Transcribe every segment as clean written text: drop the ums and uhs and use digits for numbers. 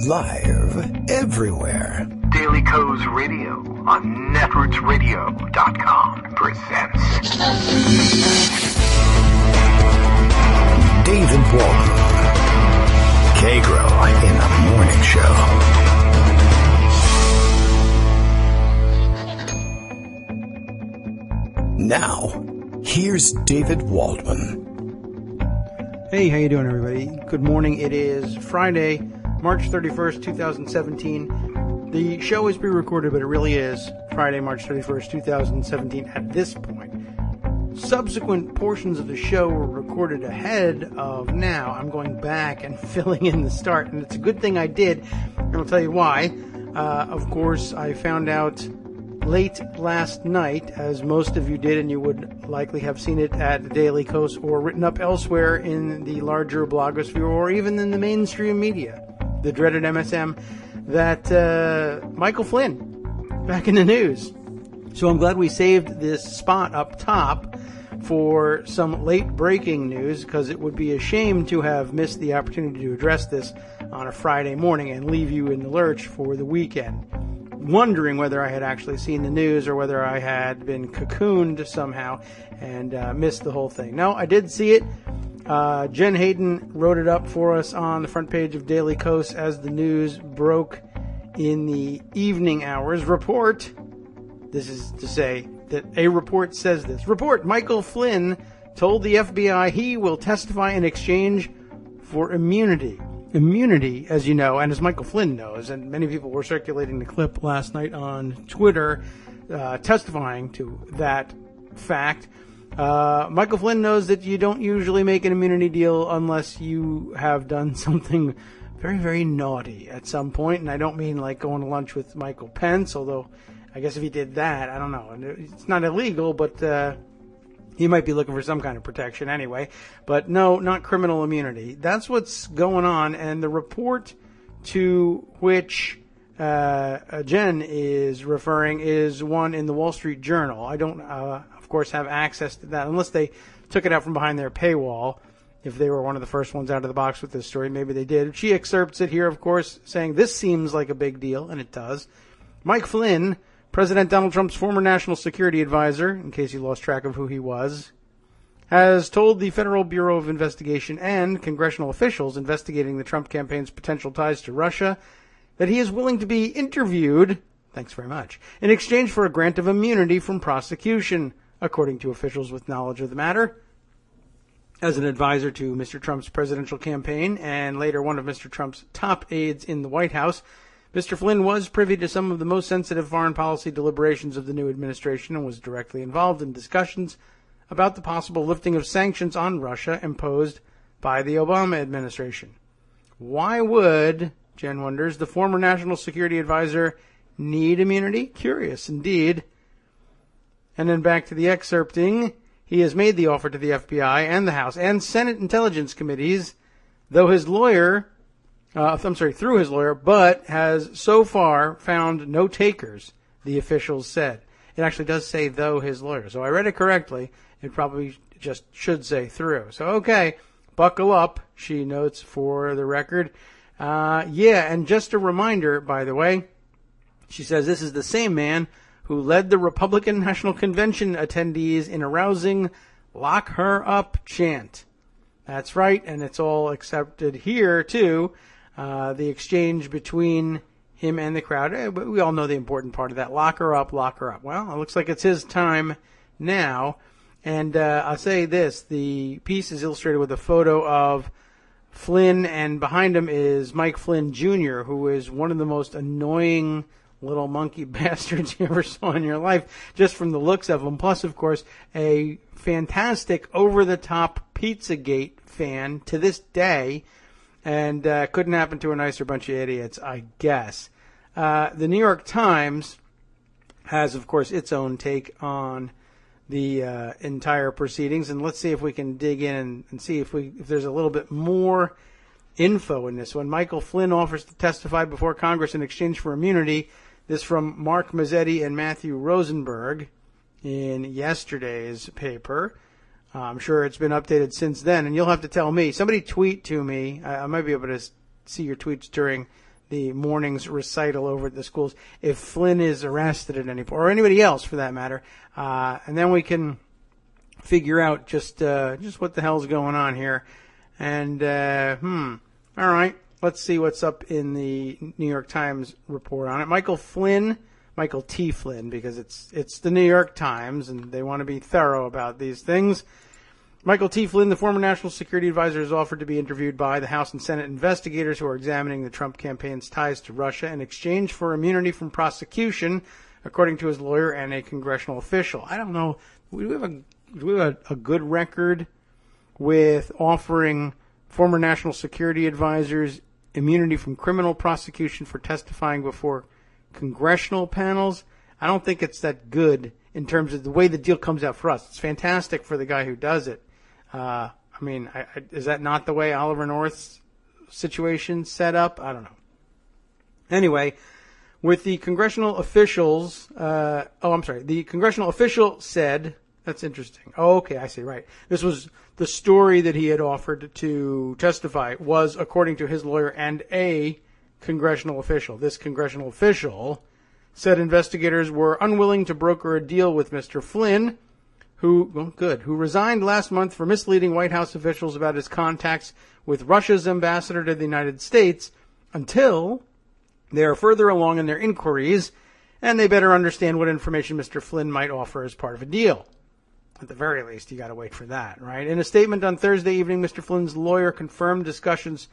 Live everywhere. Daily Kos Radio on netrootsradio.com presents David Waldman. Kagro in the Morning Show. Now, here's David Waldman. Hey, how you doing, everybody? Good morning. It is Friday, March 31st, 2017. The show is pre-recorded, but it really is Friday, March 31st, 2017 at this point. Subsequent portions of the show were recorded ahead of now. I'm going back and filling in the start, and it's a good thing I did, and I'll tell you why. Of course, I found out late last night, as most of you did, and you would likely have seen it at the Daily Kos or written up elsewhere in the larger blogosphere or even in the mainstream media, the dreaded MSM, that Michael Flynn back in the news. So I'm glad we saved this spot up top for some late breaking news, because it would be a shame to have missed the opportunity to address this on a Friday morning and leave you in the lurch for the weekend, wondering whether I had actually seen the news or whether I had been cocooned somehow and missed the whole thing. No, I did see it. Jen Hayden wrote it up for us on the front page of Daily Kos as the news broke in the evening hours. Report, this is to say that a report says this. Report, Michael Flynn told the FBI he will testify in exchange for immunity. Immunity, as you know, and as Michael Flynn knows, and many people were circulating the clip last night on Twitter testifying to that fact. Michael Flynn knows that you don't usually make an immunity deal unless you have done something very, very naughty at some point, and I don't mean like going to lunch with Michael Pence, although I guess if he did that, I don't know. It's not illegal, but he might be looking for some kind of protection anyway. But no, not criminal immunity. That's what's going on. And the report to which Jen is referring is one in the Wall Street Journal. I don't, of course, have access to that unless they took it out from behind their paywall. If they were one of the first ones out of the box with this story, maybe they did. She excerpts it here, of course, saying this seems like a big deal, and it does. Mike Flynn, President Donald Trump's former national security advisor, in case you lost track of who he was, has told the Federal Bureau of Investigation and congressional officials investigating the Trump campaign's potential ties to Russia that he is willing to be interviewed, thanks very much, in exchange for a grant of immunity from prosecution, according to officials with knowledge of the matter. As an advisor to Mr. Trump's presidential campaign and later one of Mr. Trump's top aides in the White House, Mr. Flynn was privy to some of the most sensitive foreign policy deliberations of the new administration and was directly involved in discussions about the possible lifting of sanctions on Russia imposed by the Obama administration. Why would, Jen wonders, the former national security advisor need immunity? Curious indeed. And then back to the excerpting. He has made the offer to the FBI and the House and Senate Intelligence Committees, through his lawyer, but has so far found no takers, the officials said. It actually does say though his lawyer. So I read it correctly. It probably just should say through. So, okay, buckle up, she notes for the record. And just a reminder, by the way, she says this is the same man who led the Republican National Convention attendees in a rousing "Lock Her Up" chant. That's right, and it's all accepted here, too. The exchange between him and the crowd. We all know the important part of that. Lock her up, lock her up. Well, it looks like it's his time now. And I'll say this. The piece is illustrated with a photo of Flynn, and behind him is Mike Flynn Jr., who is one of the most annoying little monkey bastards you ever saw in your life, just from the looks of him. Plus, of course, a fantastic over-the-top Pizzagate fan to this day. And couldn't happen to a nicer bunch of idiots, I guess. The New York Times has, of course, its own take on the entire proceedings. And let's see if we can dig in and see if there's a little bit more info in this one. Michael Flynn offers to testify before Congress in exchange for immunity. This from Mark Mazzetti and Matthew Rosenberg in yesterday's paper. I'm sure it's been updated since then, and you'll have to tell me. Somebody tweet to me. I might be able to see your tweets during the morning's recital over at the schools if Flynn is arrested at any point, or anybody else for that matter, and then we can figure out just what the hell's going on here. And all right, let's see what's up in the New York Times report on it. Michael T. Flynn, because it's the New York Times and they want to be thorough about these things. Michael T. Flynn, the former national security advisor, has offered to be interviewed by the House and Senate investigators who are examining the Trump campaign's ties to Russia in exchange for immunity from prosecution, according to his lawyer and a congressional official. I don't know. Do we have a good record with offering former national security advisors immunity from criminal prosecution for testifying before congressional panels? I don't think it's that good in terms of the way the deal comes out for us. It's fantastic for the guy who does it. Is that not the way Oliver North's situation set up? I don't know. Anyway, with the congressional officials, the congressional official said, that's interesting. Oh, okay, I see, right. This was the story that he had offered to testify was, according to his lawyer and a congressional official. This congressional official said investigators were unwilling to broker a deal with Mr. Flynn, who resigned last month for misleading White House officials about his contacts with Russia's ambassador to the United States, until they are further along in their inquiries and they better understand what information Mr. Flynn might offer as part of a deal. At the very least, you got to wait for that, right? In a statement on Thursday evening, Mr. Flynn's lawyer confirmed discussions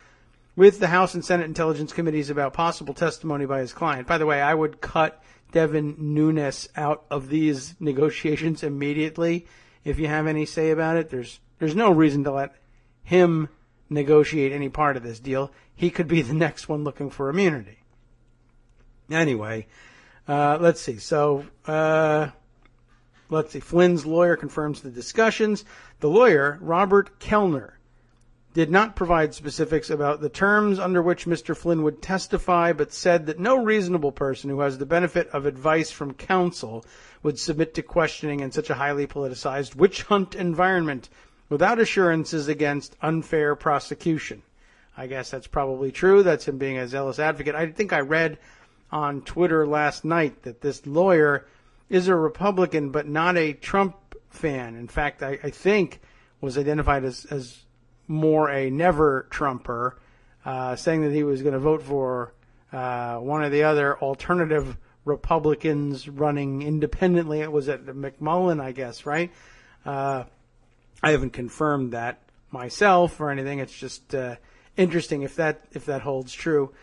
with the House and Senate Intelligence Committees about possible testimony by his client. By the way, I would cut Devin Nunes out of these negotiations immediately. If you have any say about it, there's no reason to let him negotiate any part of this deal. He could be the next one looking for immunity. Anyway, let's see. Flynn's lawyer confirms the discussions. The lawyer, Robert Kellner, did not provide specifics about the terms under which Mr. Flynn would testify, but said that no reasonable person who has the benefit of advice from counsel would submit to questioning in such a highly politicized witch hunt environment without assurances against unfair prosecution. I guess that's probably true. That's him being a zealous advocate. I think I read on Twitter last night that this lawyer is a Republican but not a Trump fan. In fact, I think was identified as more a never-Trumper, saying that he was going to vote for one of the other alternative Republicans running independently. It was at McMullen, I guess, right? I haven't confirmed that myself or anything. It's just interesting if that holds true.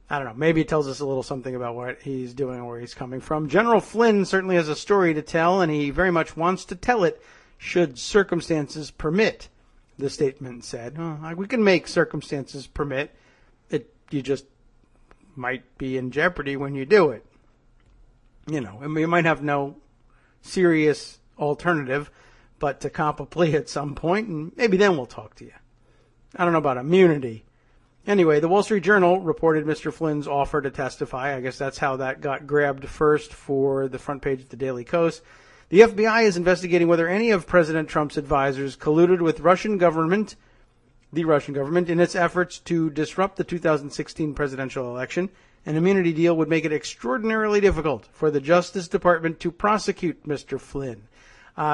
I don't know. Maybe it tells us a little something about what he's doing and where he's coming from. General Flynn certainly has a story to tell, and he very much wants to tell it should circumstances permit. The statement said, we can make circumstances permit. You just might be in jeopardy when you do it. You might have no serious alternative but to cop a plea at some point, and maybe then we'll talk to you. I don't know about immunity. Anyway, the Wall Street Journal reported Mr. Flynn's offer to testify. I guess that's how that got grabbed first for the front page of the Daily Kos. The FBI is investigating whether any of President Trump's advisors colluded with the Russian government, in its efforts to disrupt the 2016 presidential election. An immunity deal would make it extraordinarily difficult for the Justice Department to prosecute Mr. Flynn.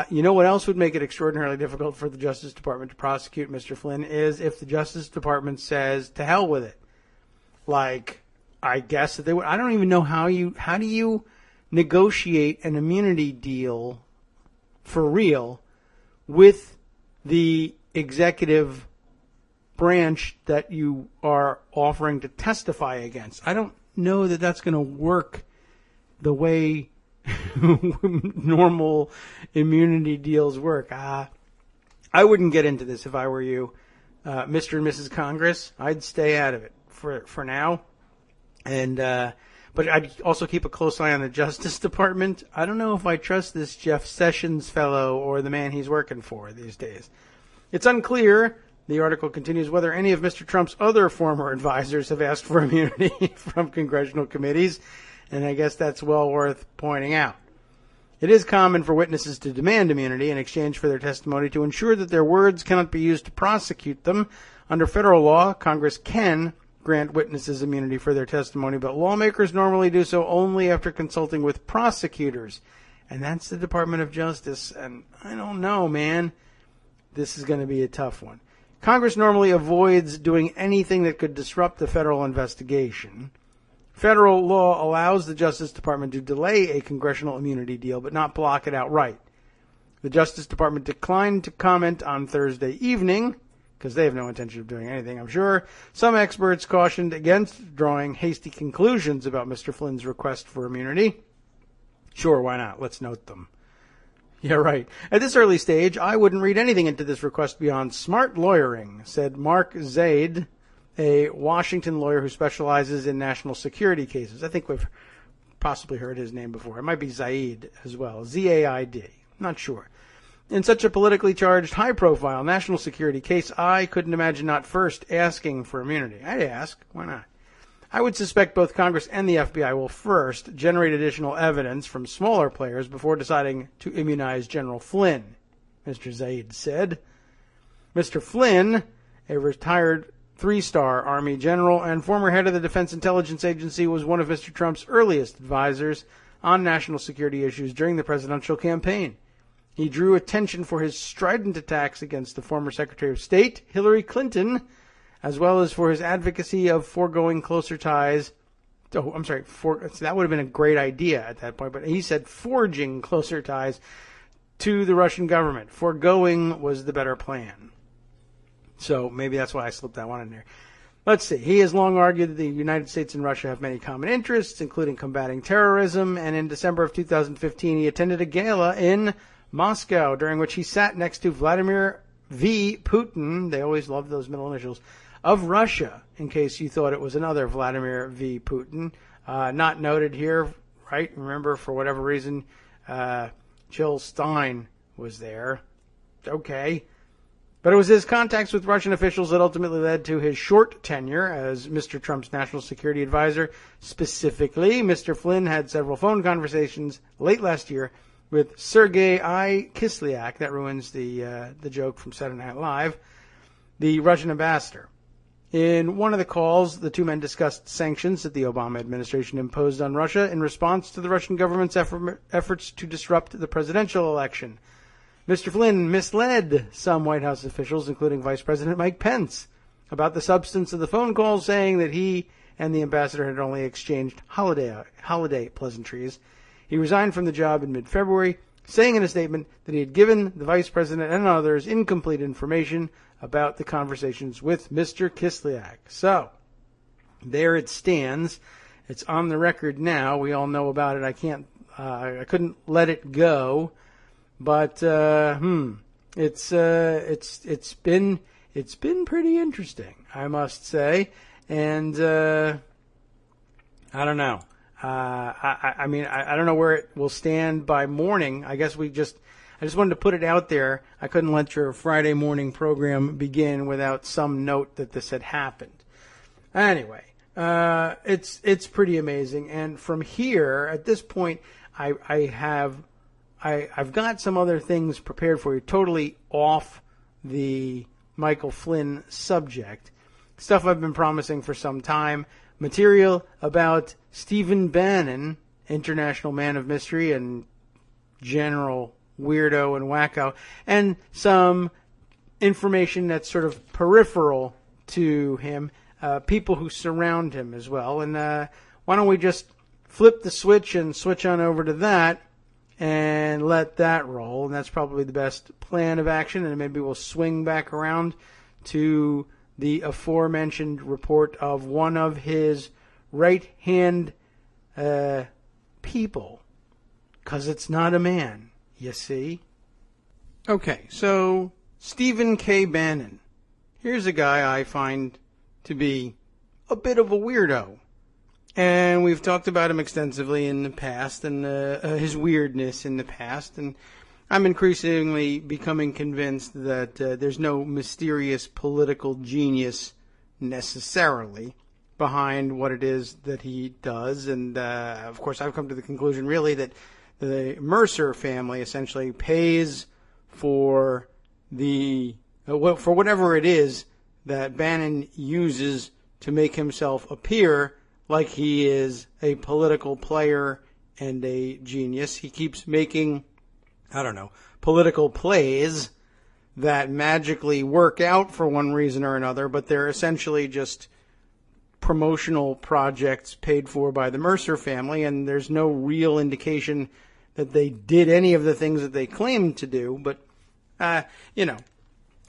You know what else would make it extraordinarily difficult for the Justice Department to prosecute Mr. Flynn is if the Justice Department says, to hell with it. Like, I guess that they would. I don't even know how do you negotiate an immunity deal for real with the executive branch that you are offering to testify against. I don't know that that's going to work the way normal immunity deals work. I wouldn't get into this if I were you, Mr. and Mrs. Congress. I'd stay out of it for now. And but I'd also keep a close eye on the Justice Department. I don't know if I trust this Jeff Sessions fellow or the man he's working for these days. It's unclear, the article continues, whether any of Mr. Trump's other former advisors have asked for immunity from congressional committees, and I guess that's well worth pointing out. It is common for witnesses to demand immunity in exchange for their testimony to ensure that their words cannot be used to prosecute them. Under federal law, Congress can grant witnesses immunity for their testimony, but lawmakers normally do so only after consulting with prosecutors. And that's the Department of Justice. And I don't know, man. This is going to be a tough one. Congress normally avoids doing anything that could disrupt the federal investigation. Federal law allows the Justice Department to delay a congressional immunity deal, but not block it outright. The Justice Department declined to comment on Thursday evening, because they have no intention of doing anything, I'm sure. Some experts cautioned against drawing hasty conclusions about Mr. Flynn's request for immunity. Sure, why not? Let's note them. Yeah, right. At this early stage, I wouldn't read anything into this request beyond smart lawyering, said Mark Zaid, a Washington lawyer who specializes in national security cases. I think we've possibly heard his name before. It might be Zaid as well. Z-A-I-D. Not sure. In such a politically charged, high-profile national security case, I couldn't imagine not first asking for immunity. I'd ask. Why not? I would suspect both Congress and the FBI will first generate additional evidence from smaller players before deciding to immunize General Flynn, Mr. Zaid said. Mr. Flynn, a retired three-star Army general and former head of the Defense Intelligence Agency, was one of Mr. Trump's earliest advisors on national security issues during the presidential campaign. He drew attention for his strident attacks against the former Secretary of State, Hillary Clinton, as well as for his advocacy of foregoing closer ties. That would have been a great idea at that point, but he said forging closer ties to the Russian government. Foregoing was the better plan. So maybe that's why I slipped that one in there. Let's see. He has long argued that the United States and Russia have many common interests, including combating terrorism, and in December of 2015 he attended a gala in Moscow, during which he sat next to Vladimir V. Putin, they always love those middle initials, of Russia, in case you thought it was another Vladimir V. Putin. Not noted here, right? Remember, for whatever reason, Jill Stein was there. Okay. But it was his contacts with Russian officials that ultimately led to his short tenure as Mr. Trump's national security advisor. Specifically, Mr. Flynn had several phone conversations late last year with Sergei I. Kislyak, that ruins the joke from Saturday Night Live, the Russian ambassador. In one of the calls, the two men discussed sanctions that the Obama administration imposed on Russia in response to the Russian government's efforts to disrupt the presidential election. Mr. Flynn misled some White House officials, including Vice President Mike Pence, about the substance of the phone calls, saying that he and the ambassador had only exchanged holiday pleasantries. He resigned from the job in mid-February, saying in a statement that he had given the vice president and others incomplete information about the conversations with Mr. Kislyak. So, there it stands. It's on the record now. We all know about it. I couldn't let it go. But it's been pretty interesting, I must say. And I don't know. I mean, I don't know where it will stand by morning. I guess I just wanted to put it out there. I couldn't let your Friday morning program begin without some note that this had happened. Anyway, it's pretty amazing. And from here, at this point, I've got some other things prepared for you, totally off the Michael Flynn subject. Stuff I've been promising for some time. Material about Stephen Bannon, international man of mystery and general weirdo and wacko, and some information that's sort of peripheral to him, people who surround him as well. And why don't we just flip the switch and switch on over to that and let that roll? And that's probably the best plan of action. And maybe we'll swing back around to the aforementioned report of one of his right-hand people, because it's not a man, you see. Okay, so Stephen K. Bannon. Here's a guy I find to be a bit of a weirdo. And we've talked about him extensively in the past, and his weirdness in the past. And I'm increasingly becoming convinced that there's no mysterious political genius necessarily behind what it is that he does. And, of course, I've come to the conclusion, really, that the Mercer family essentially pays for for whatever it is that Bannon uses to make himself appear like he is a political player and a genius. He keeps making, political plays that magically work out for one reason or another, but they're essentially just promotional projects paid for by the Mercer family, and there's no real indication that they did any of the things that they claimed to do. But,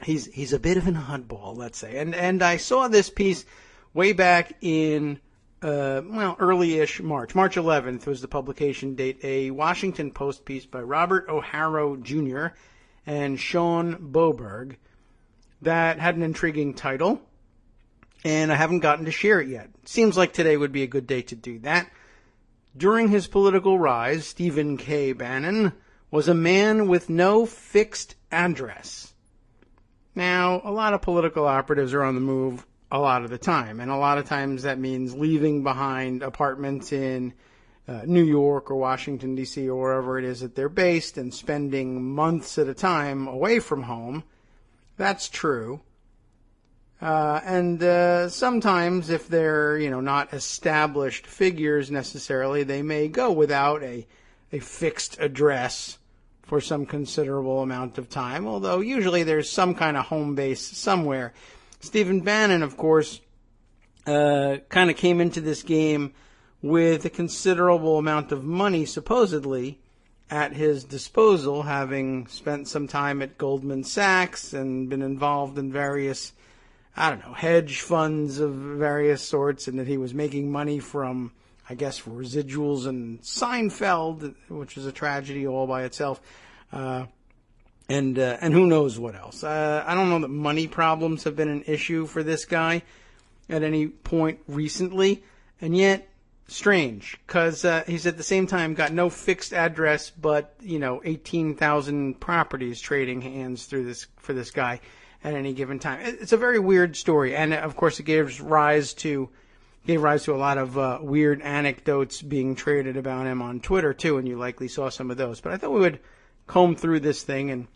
he's a bit of an oddball, let's say. And I saw this piece way back in, early-ish March. March 11th was the publication date, a Washington Post piece by Robert O'Hara Jr. and Sean Boberg that had an intriguing title, and I haven't gotten to share it yet. Seems like today would be a good day to do that. During his political rise, Stephen K. Bannon was a man with no fixed address. Now, a lot of political operatives are on the move a lot of the time, and a lot of times that means leaving behind apartments in New York or Washington, D.C., or wherever it is that they're based, and spending months at a time away from home. That's true. And sometimes if they're, not established figures necessarily, they may go without a fixed address for some considerable amount of time, although usually there's some kind of home base somewhere. Stephen Bannon, of course, kind of came into this game with a considerable amount of money, supposedly, at his disposal, having spent some time at Goldman Sachs and been involved in various, hedge funds of various sorts, and that he was making money from, residuals in Seinfeld, which is a tragedy all by itself, and who knows what else. I don't know that money problems have been an issue for this guy at any point recently, and yet, strange, because he's at the same time got no fixed address, but 18,000 properties trading hands for this guy at any given time. It's a very weird story, and of course it gave rise to a lot of weird anecdotes being traded about him on Twitter too, and you likely saw some of those. But I thought we would comb through this thing and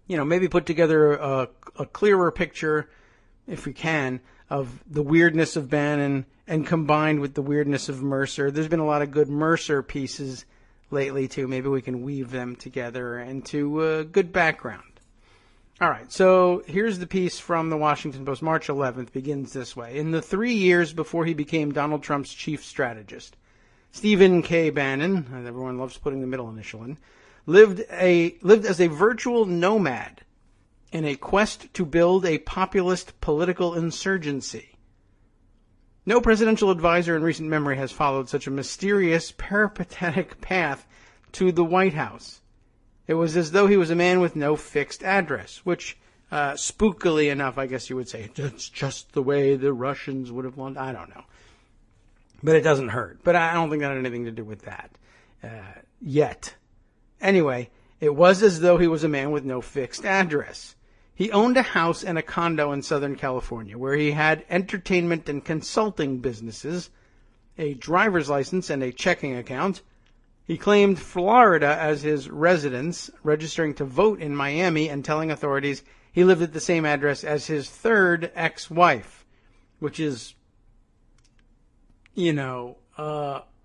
maybe put together a clearer picture, if we can, of the weirdness of Bannon, and combined with the weirdness of Mercer. There's been a lot of good Mercer pieces lately, too. Maybe we can weave them together into a good background. All right, so here's the piece from the Washington Post. March 11th begins this way. In the 3 years before he became Donald Trump's chief strategist, Stephen K. Bannon, as everyone loves putting the middle initial in, lived as a virtual nomad in a quest to build a populist political insurgency. No presidential advisor in recent memory has followed such a mysterious, peripatetic path to the White House. It was as though he was a man with no fixed address, which, spookily enough, I guess you would say, it's just the way the Russians would have wanted. I don't know. But it doesn't hurt. But I don't think that had anything to do with that. Yet. Anyway, it was as though he was a man with no fixed address. He owned a house and a condo in Southern California where he had entertainment and consulting businesses, a driver's license and a checking account. He claimed Florida as his residence, registering to vote in Miami and telling authorities he lived at the same address as his third ex-wife, which is,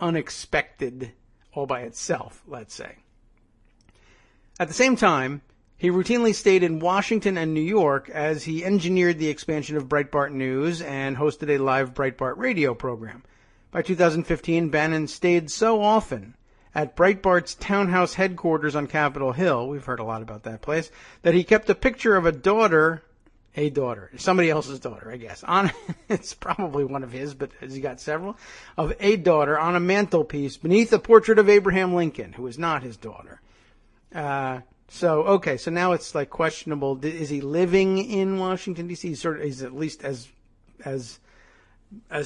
unexpected all by itself, let's say. At the same time, he routinely stayed in Washington and New York as he engineered the expansion of Breitbart News and hosted a live Breitbart radio program. By 2015, Bannon stayed so often at Breitbart's townhouse headquarters on Capitol Hill, we've heard a lot about that place, that he kept a picture of somebody else's daughter, I guess. It's probably one of his, but has he got several? Of a daughter on a mantelpiece beneath a portrait of Abraham Lincoln, who is not his daughter. So now it's like questionable. Is he living in Washington, D.C.? He's at least as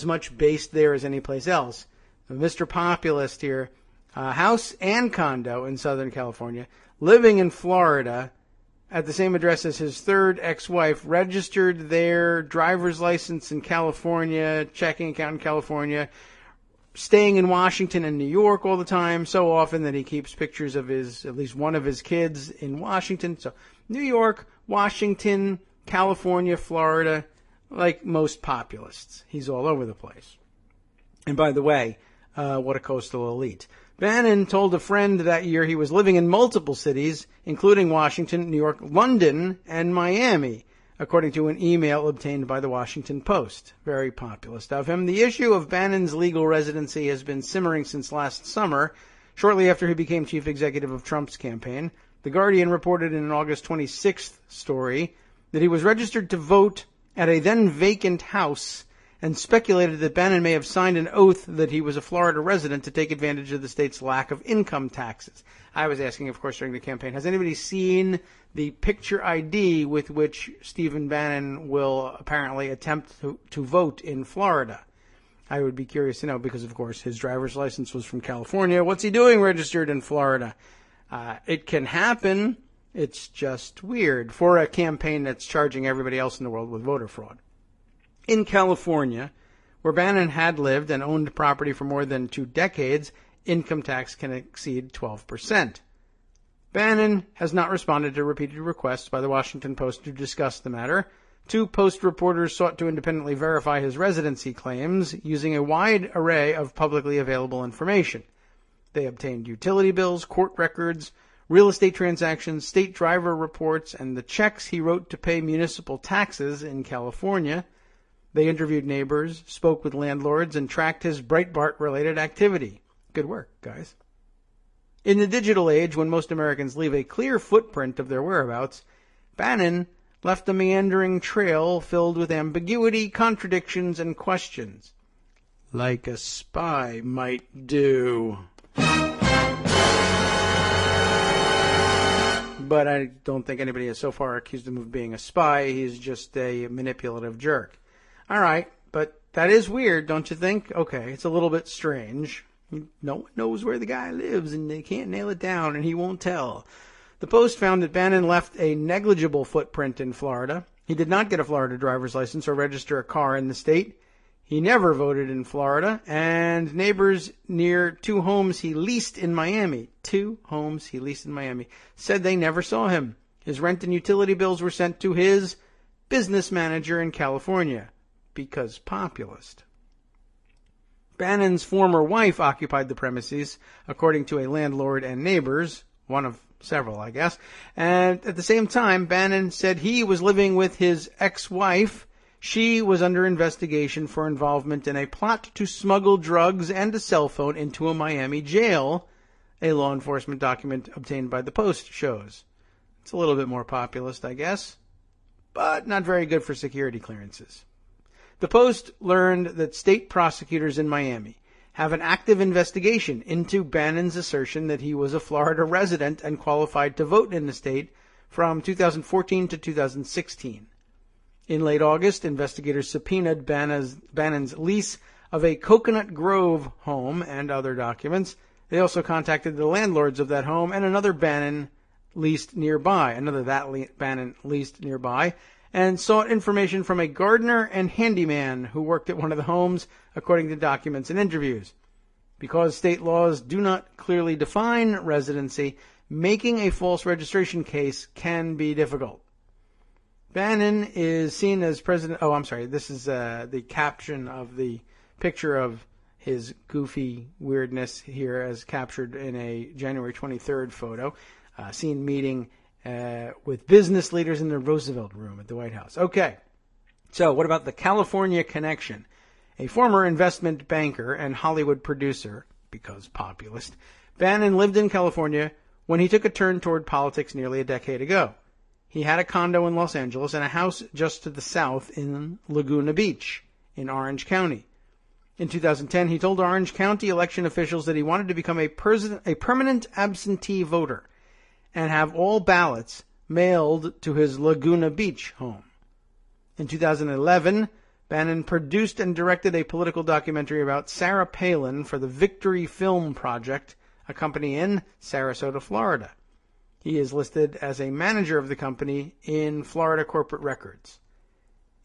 much based there as any place else. Mr. Populist here, house and condo in Southern California, living in Florida at the same address as his third ex-wife, registered there, driver's license in California, checking account in California, staying in Washington and New York all the time, so often that he keeps pictures of at least one of his kids in Washington. So New York, Washington, California, Florida, like most populists. He's all over the place. And by the way, what a coastal elite. Bannon told a friend that year he was living in multiple cities, including Washington, New York, London, and Miami, according to an email obtained by the Washington Post. Very populist of him. The issue of Bannon's legal residency has been simmering since last summer, shortly after he became chief executive of Trump's campaign. The Guardian reported in an August 26th story that he was registered to vote at a then vacant house and speculated that Bannon may have signed an oath that he was a Florida resident to take advantage of the state's lack of income taxes. I was asking, of course, during the campaign, has anybody seen the picture ID with which Stephen Bannon will apparently attempt to vote in Florida? I would be curious to know because, of course, his driver's license was from California. What's he doing registered in Florida? It can happen. It's just weird for a campaign that's charging everybody else in the world with voter fraud. In California, where Bannon had lived and owned property for more than 2 decades, income tax can exceed 12%. Bannon has not responded to repeated requests by the Washington Post to discuss the matter. 2 Post reporters sought to independently verify his residency claims using a wide array of publicly available information. They obtained utility bills, court records, real estate transactions, state driver reports, and the checks he wrote to pay municipal taxes in California. They interviewed neighbors, spoke with landlords, and tracked his Breitbart-related activity. Good work, guys. In the digital age, when most Americans leave a clear footprint of their whereabouts, Bannon left a meandering trail filled with ambiguity, contradictions, and questions. Like a spy might do. But I don't think anybody has so far accused him of being a spy. He's just a manipulative jerk. All right, but that is weird, don't you think? Okay, it's a little bit strange. No one knows where the guy lives, and they can't nail it down, and he won't tell. The Post found that Bannon left a negligible footprint in Florida. He did not get a Florida driver's license or register a car in the state. He never voted in Florida, and neighbors near 2 homes he leased in Miami, 2 homes he leased in Miami, said they never saw him. His rent and utility bills were sent to his business manager in California. Because populist. Bannon's former wife occupied the premises, according to a landlord and neighbors, one of several, I guess. And at the same time, Bannon said he was living with his ex-wife. She was under investigation for involvement in a plot to smuggle drugs and a cell phone into a Miami jail, a law enforcement document obtained by the Post shows. It's a little bit more populist, I guess, but not very good for security clearances. The Post learned that state prosecutors in Miami have an active investigation into Bannon's assertion that he was a Florida resident and qualified to vote in the state from 2014 to 2016. In late August, investigators subpoenaed Bannon's lease of a Coconut Grove home and other documents. They also contacted the landlords of that home and another Bannon leased nearby, and sought information from a gardener and handyman who worked at one of the homes, according to documents and interviews. Because state laws do not clearly define residency, making a false registration case can be difficult. Bannon is seen as president... Oh, I'm sorry. This is the caption of the picture of his goofy weirdness here as captured in a January 23rd photo. Seen meeting with business leaders in the Roosevelt Room at the White House. Okay, so what about the California connection? A former investment banker and Hollywood producer, because populist, Bannon lived in California when he took a turn toward politics nearly a decade ago. He had a condo in Los Angeles and a house just to the south in Laguna Beach in Orange County. In 2010, he told Orange County election officials that he wanted to become a permanent absentee voter and have all ballots mailed to his Laguna Beach home. In 2011, Bannon produced and directed a political documentary about Sarah Palin for the Victory Film Project, a company in Sarasota, Florida. He is listed as a manager of the company in Florida corporate records.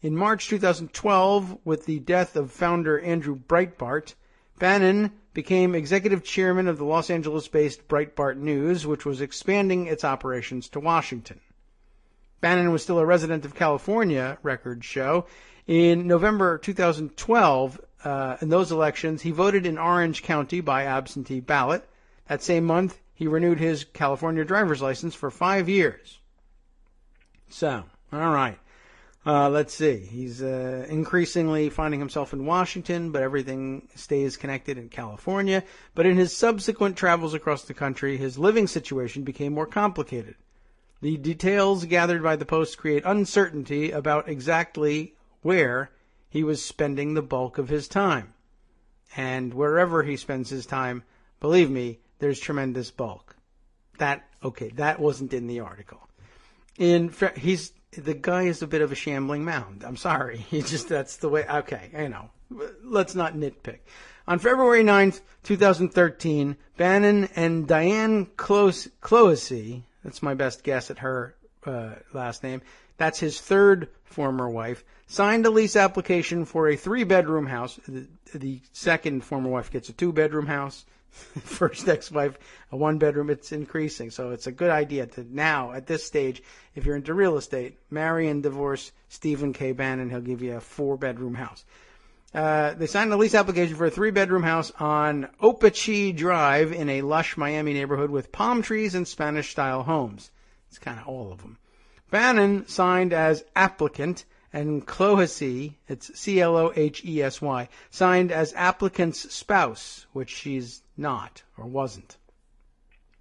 In March 2012, with the death of founder Andrew Breitbart, Bannon became executive chairman of the Los Angeles-based Breitbart News, which was expanding its operations to Washington. Bannon was still a resident of California, records show. In November 2012, in those elections, he voted in Orange County by absentee ballot. That same month, he renewed his California driver's license for 5 years. So, all right. Let's see. He's increasingly finding himself in Washington, but everything stays connected in California. But in his subsequent travels across the country, his living situation became more complicated. The details gathered by the Post create uncertainty about exactly where he was spending the bulk of his time. And wherever he spends his time, believe me, there's tremendous bulk. That wasn't in the article. The guy is a bit of a shambling mound. I'm sorry. That's the way. Okay, I know. Let's not nitpick. On February 9th, 2013, Bannon and Diane Clohessy, that's my best guess at her last name, that's his third former wife, signed a lease application for a 3-bedroom house. The second former wife gets a 2-bedroom house. First ex-wife, a 1-bedroom. It's increasing. So it's a good idea to now, at this stage, if you're into real estate, marry and divorce Stephen K. Bannon. He'll give you a 4-bedroom house. They signed a lease application for a 3-bedroom house on Opachee Drive in a lush Miami neighborhood with palm trees and Spanish-style homes. It's kind of all of them. Bannon signed as applicant, and Clohessy, it's Clohesy, signed as applicant's spouse, which she's not, or wasn't,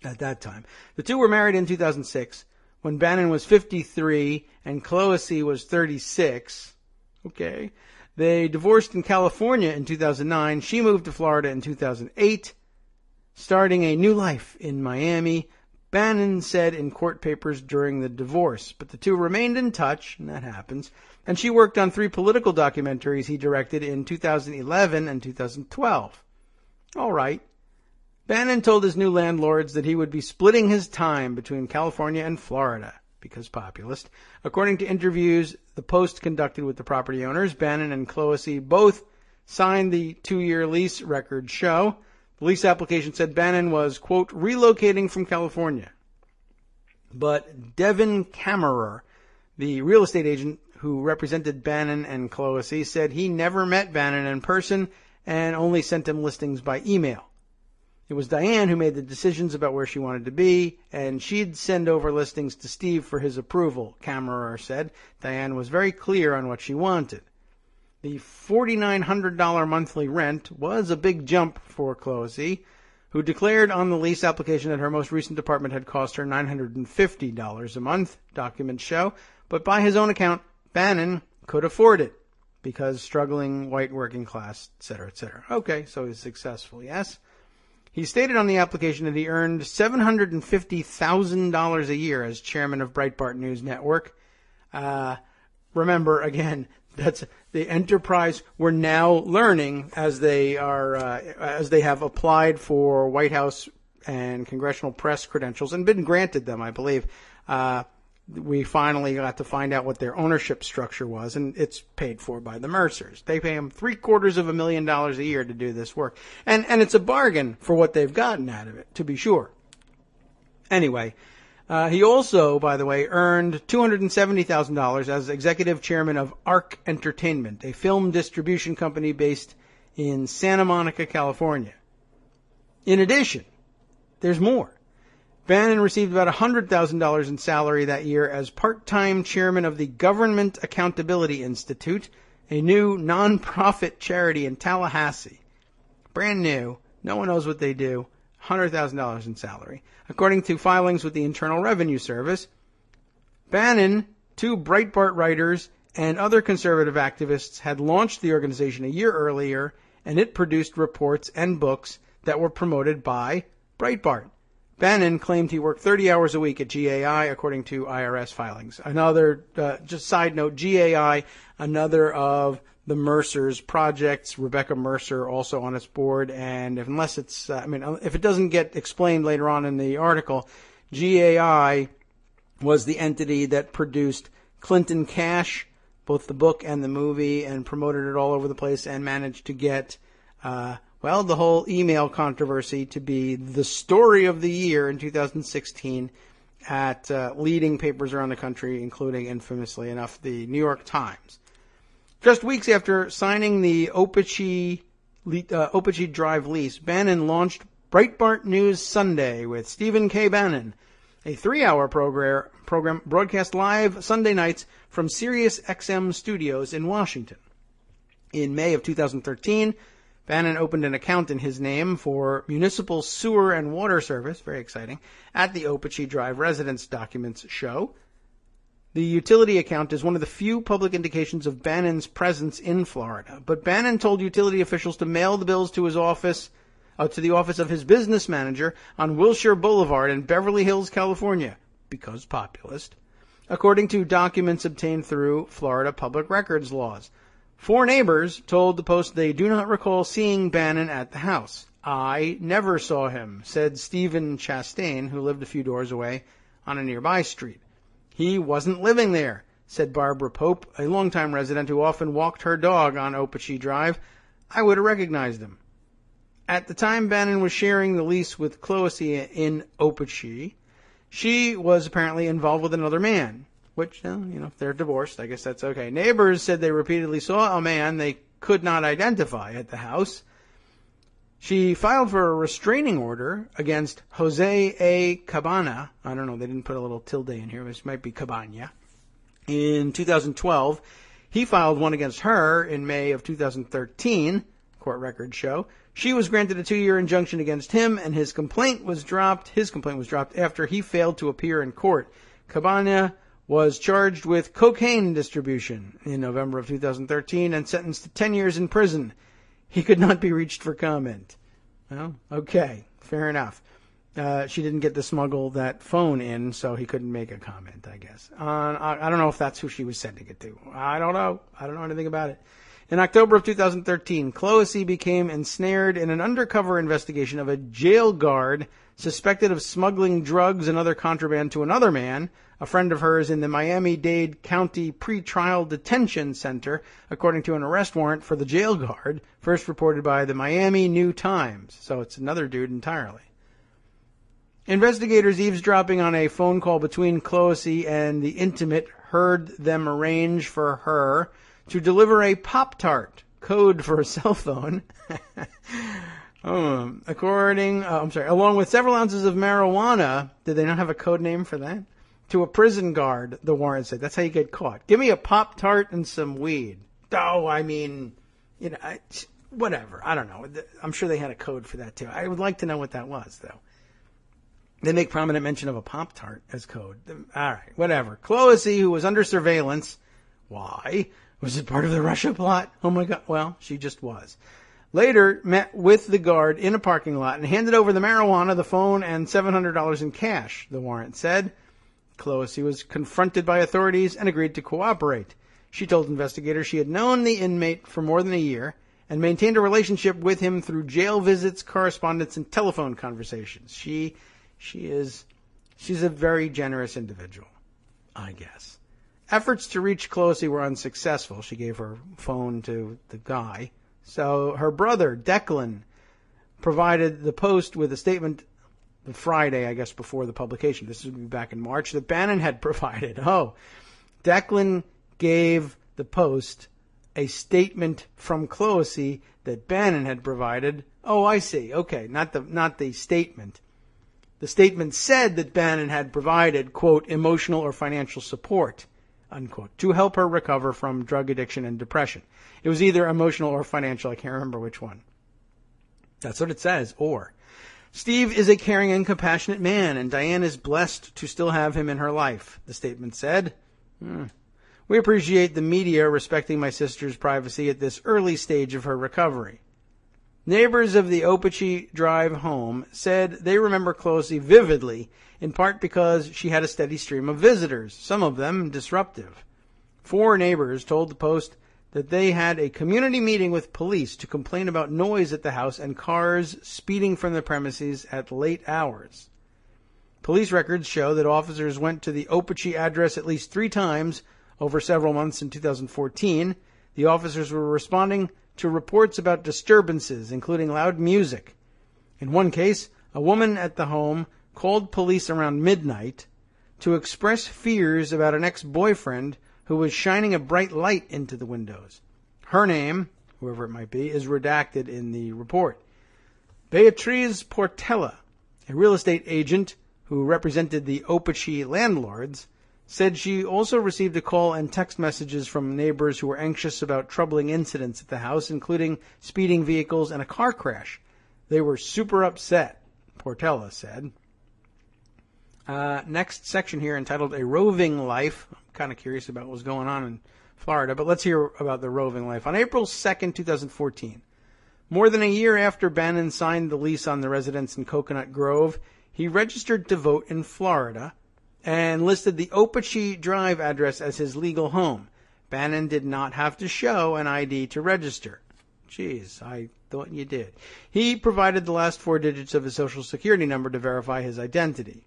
at that time. The two were married in 2006, when Bannon was 53 and Clohessy was 36. Okay. They divorced in California in 2009. She moved to Florida in 2008, starting a new life in Miami. Bannon said in court papers during the divorce, but the two remained in touch, and that happens, and she worked on 3 political documentaries he directed in 2011 and 2012. All right. Bannon told his new landlords that he would be splitting his time between California and Florida, because populist. According to interviews the Post conducted with the property owners, Bannon and Clohessy both signed the 2-year lease records show. The lease application said Bannon was, quote, relocating from California. But Devin Kammerer, the real estate agent who represented Bannon and Clohessy, said he never met Bannon in person and only sent him listings by email. It was Diane who made the decisions about where she wanted to be, and she'd send over listings to Steve for his approval, Kammerer said. Diane was very clear on what she wanted. The $4,900 monthly rent was a big jump for Clohessy, who declared on the lease application that her most recent apartment had cost her $950 a month, documents show, but by his own account, Bannon could afford it, because struggling white working class, etc., etc. Okay, so he's successful, yes? He stated on the application that he earned $750,000 a year as chairman of Breitbart News Network. Remember, again, that's the enterprise we're now learning as they have applied for White House and congressional press credentials and been granted them, I believe. We finally got to find out what their ownership structure was, and it's paid for by the Mercers. They pay them $750,000 a year to do this work. And it's a bargain for what they've gotten out of it, to be sure. Anyway, he also, by the way, earned $270,000 as executive chairman of ARC Entertainment, a film distribution company based in Santa Monica, California. In addition, there's more. Bannon received about $100,000 in salary that year as part-time chairman of the Government Accountability Institute, a new nonprofit charity in Tallahassee. Brand new. No one knows what they do. $100,000 in salary. According to filings with the Internal Revenue Service, Bannon, 2 Breitbart writers, and other conservative activists had launched the organization a year earlier, and it produced reports and books that were promoted by Breitbart. Bannon claimed he worked 30 hours a week at GAI, according to IRS filings. Another, just side note, GAI, another of the Mercer's projects. Rebecca Mercer also on its board, and if it doesn't get explained later on in the article, GAI was the entity that produced Clinton Cash, both the book and the movie, and promoted it all over the place and managed to get the whole email controversy to be the story of the year in 2016 at leading papers around the country, including, infamously enough, the New York Times. Just weeks after signing the Opachee Drive lease, Bannon launched Breitbart News Sunday with Stephen K. Bannon, a 3-hour program broadcast live Sunday nights from Sirius XM studios in Washington. In May of 2013, Bannon opened an account in his name for municipal sewer and water service, very exciting, at the Opachee Drive Residence Documents show. The utility account is one of the few public indications of Bannon's presence in Florida, but Bannon told utility officials to mail the bills to his office, to the office of his business manager on Wilshire Boulevard in Beverly Hills, California, because populist, according to documents obtained through Florida public records laws. 4 neighbors told the Post they do not recall seeing Bannon at the house. I never saw him, said Stephen Chastain, who lived a few doors away on a nearby street. He wasn't living there, said Barbara Pope, a longtime resident who often walked her dog on Opachee Drive. I would have recognized him. At the time Bannon was sharing the lease with Clohessy in Opachee, she was apparently involved with another man. Which, if they're divorced, I guess that's okay. Neighbors said they repeatedly saw a man they could not identify at the house. She filed for a restraining order against Jose A. Cabana. I don't know, they didn't put a little tilde in here. This might be Cabana. In 2012, he filed one against her in May of 2013, court records show. She was granted a 2-year injunction against him, and his complaint was dropped after he failed to appear in court. Cabana was charged with cocaine distribution in November of 2013 and sentenced to 10 years in prison. He could not be reached for comment. Well, okay, fair enough. She didn't get to smuggle that phone in, so he couldn't make a comment, I guess. I don't know if that's who she was sending it to. I don't know. I don't know anything about it. In October of 2013, Clohessy became ensnared in an undercover investigation of a jail guard suspected of smuggling drugs and other contraband to another man, a friend of hers, in the Miami-Dade County Pretrial Detention Center, according to an arrest warrant for the jail guard, first reported by the Miami New Times. So it's another dude entirely. Investigators eavesdropping on a phone call between Clohessy and the intimate heard them arrange for her to deliver a Pop-Tart, code for a cell phone, along with several ounces of marijuana. Did they not have a code name for that? To a prison guard, the warrant said. That's how you get caught. Give me a Pop-Tart and some weed. Oh, I mean, whatever. I don't know. I'm sure they had a code for that, too. I would like to know what that was, though. They make prominent mention of a Pop-Tart as code. All right, whatever. Clohessy, who was under surveillance. Why? Was it part of the Russia plot? Oh, my God. Well, she just was. Later, met with the guard in a parking lot and handed over the marijuana, the phone, and $700 in cash, the warrant said. Clohessy was confronted by authorities and agreed to cooperate. She told investigators she had known the inmate for more than a year and maintained a relationship with him through jail visits, correspondence, and telephone conversations. She's a very generous individual, I guess. Efforts to reach Clohessy were unsuccessful. She gave her phone to the guy. So her brother, Declan, provided the Post with a statement the Friday, I guess, before the publication. This would be back in March, that Bannon had provided. Declan gave the Post a statement from Clohessy that Bannon had provided. Oh, I see. Okay, not the statement. The statement said that Bannon had provided, quote, emotional or financial support, unquote, to help her recover from drug addiction and depression. It was either emotional or financial. I can't remember which one. That's what it says, or. Steve is a caring and compassionate man, and Diane is blessed to still have him in her life, the statement said. We appreciate the media respecting my sister's privacy at this early stage of her recovery. Neighbors of the Opachee Drive home said they remember Clohessy vividly, in part because she had a steady stream of visitors, some of them disruptive. 4 neighbors told the Post that they had a community meeting with police to complain about noise at the house and cars speeding from the premises at late hours. Police records show that officers went to the Opachee address at least 3 times over several months in 2014. The officers were responding to reports about disturbances, including loud music. In one case, a woman at the home called police around midnight to express fears about an ex-boyfriend who was shining a bright light into the windows. Her name, whoever it might be, is redacted in the report. Beatriz Portela, a real estate agent who represented the Opachi landlords, said she also received a call and text messages from neighbors who were anxious about troubling incidents at the house, including speeding vehicles and a car crash. They were super upset, Portela said. Next section here entitled A Roving Life. I'm kind of curious about what was going on in Florida, but let's hear about the roving life. On April 2nd, 2014, more than a year after Bannon signed the lease on the residence in Coconut Grove, he registered to vote in Florida and listed the Opachi Drive address as his legal home. Bannon did not have to show an ID to register. Jeez, I thought you did. He provided the last 4 digits of his social security number to verify his identity.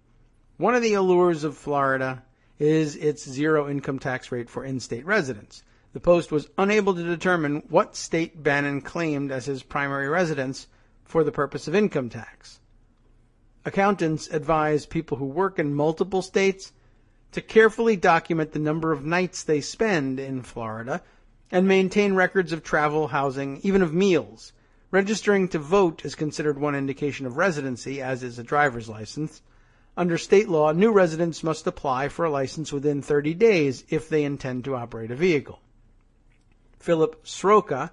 One of the allures of Florida is its zero income tax rate for in-state residents. The Post was unable to determine what state Bannon claimed as his primary residence for the purpose of income tax. Accountants advise people who work in multiple states to carefully document the number of nights they spend in Florida and maintain records of travel, housing, even of meals. Registering to vote is considered one indication of residency, as is a driver's license. Under state law, new residents must apply for a license within 30 days if they intend to operate a vehicle. Philip Sroka,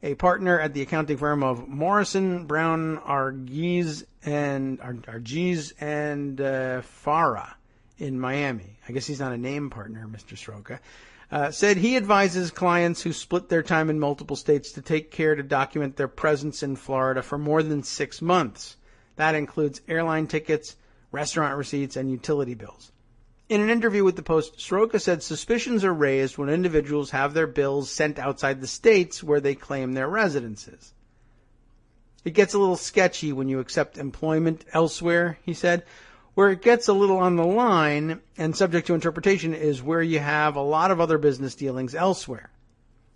a partner at the accounting firm of Morrison, Brown, Argies and Farah in Miami. I guess he's not a name partner, Mr. Sroka. Said he advises clients who split their time in multiple states to take care to document their presence in Florida for more than 6 months. That includes airline tickets, restaurant receipts, and utility bills. In an interview with the Post, Sroka said suspicions are raised when individuals have their bills sent outside the states where they claim their residences. It gets a little sketchy when you accept employment elsewhere, he said. Where it gets a little on the line and subject to interpretation is where you have a lot of other business dealings elsewhere.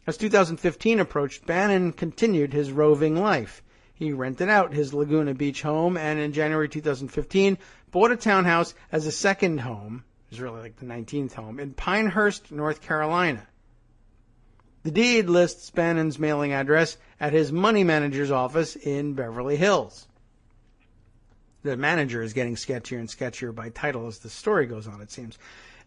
As 2015 approached, Bannon continued his roving life. He rented out his Laguna Beach home and in January 2015 bought a townhouse as a second home, it was really like the 19th home, in Pinehurst, North Carolina. The deed lists Bannon's mailing address at his money manager's office in Beverly Hills. The manager is getting sketchier and sketchier by title as the story goes on, it seems.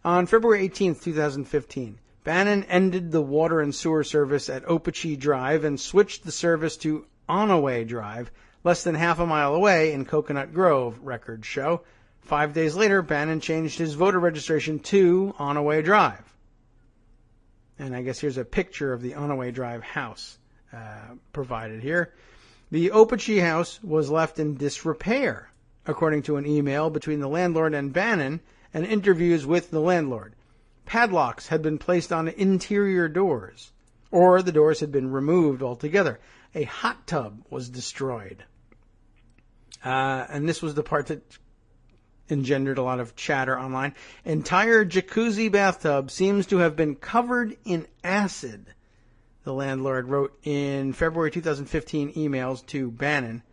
On February 18th, 2015, Bannon ended the water and sewer service at Opachi Drive and switched the service to Onaway Drive, less than half a mile away in Coconut Grove, records show. 5 days later, Bannon changed his voter registration to Onaway Drive. And I guess here's a picture of the Onaway Drive house provided here. The Opachi house was left in disrepair, according to an email between the landlord and Bannon and interviews with the landlord. Padlocks had been placed on interior doors, or the doors had been removed altogether. A hot tub was destroyed. And this was the part that engendered a lot of chatter online. Entire jacuzzi bathtub seems to have been covered in acid, the landlord wrote in February 2015 emails to Bannon.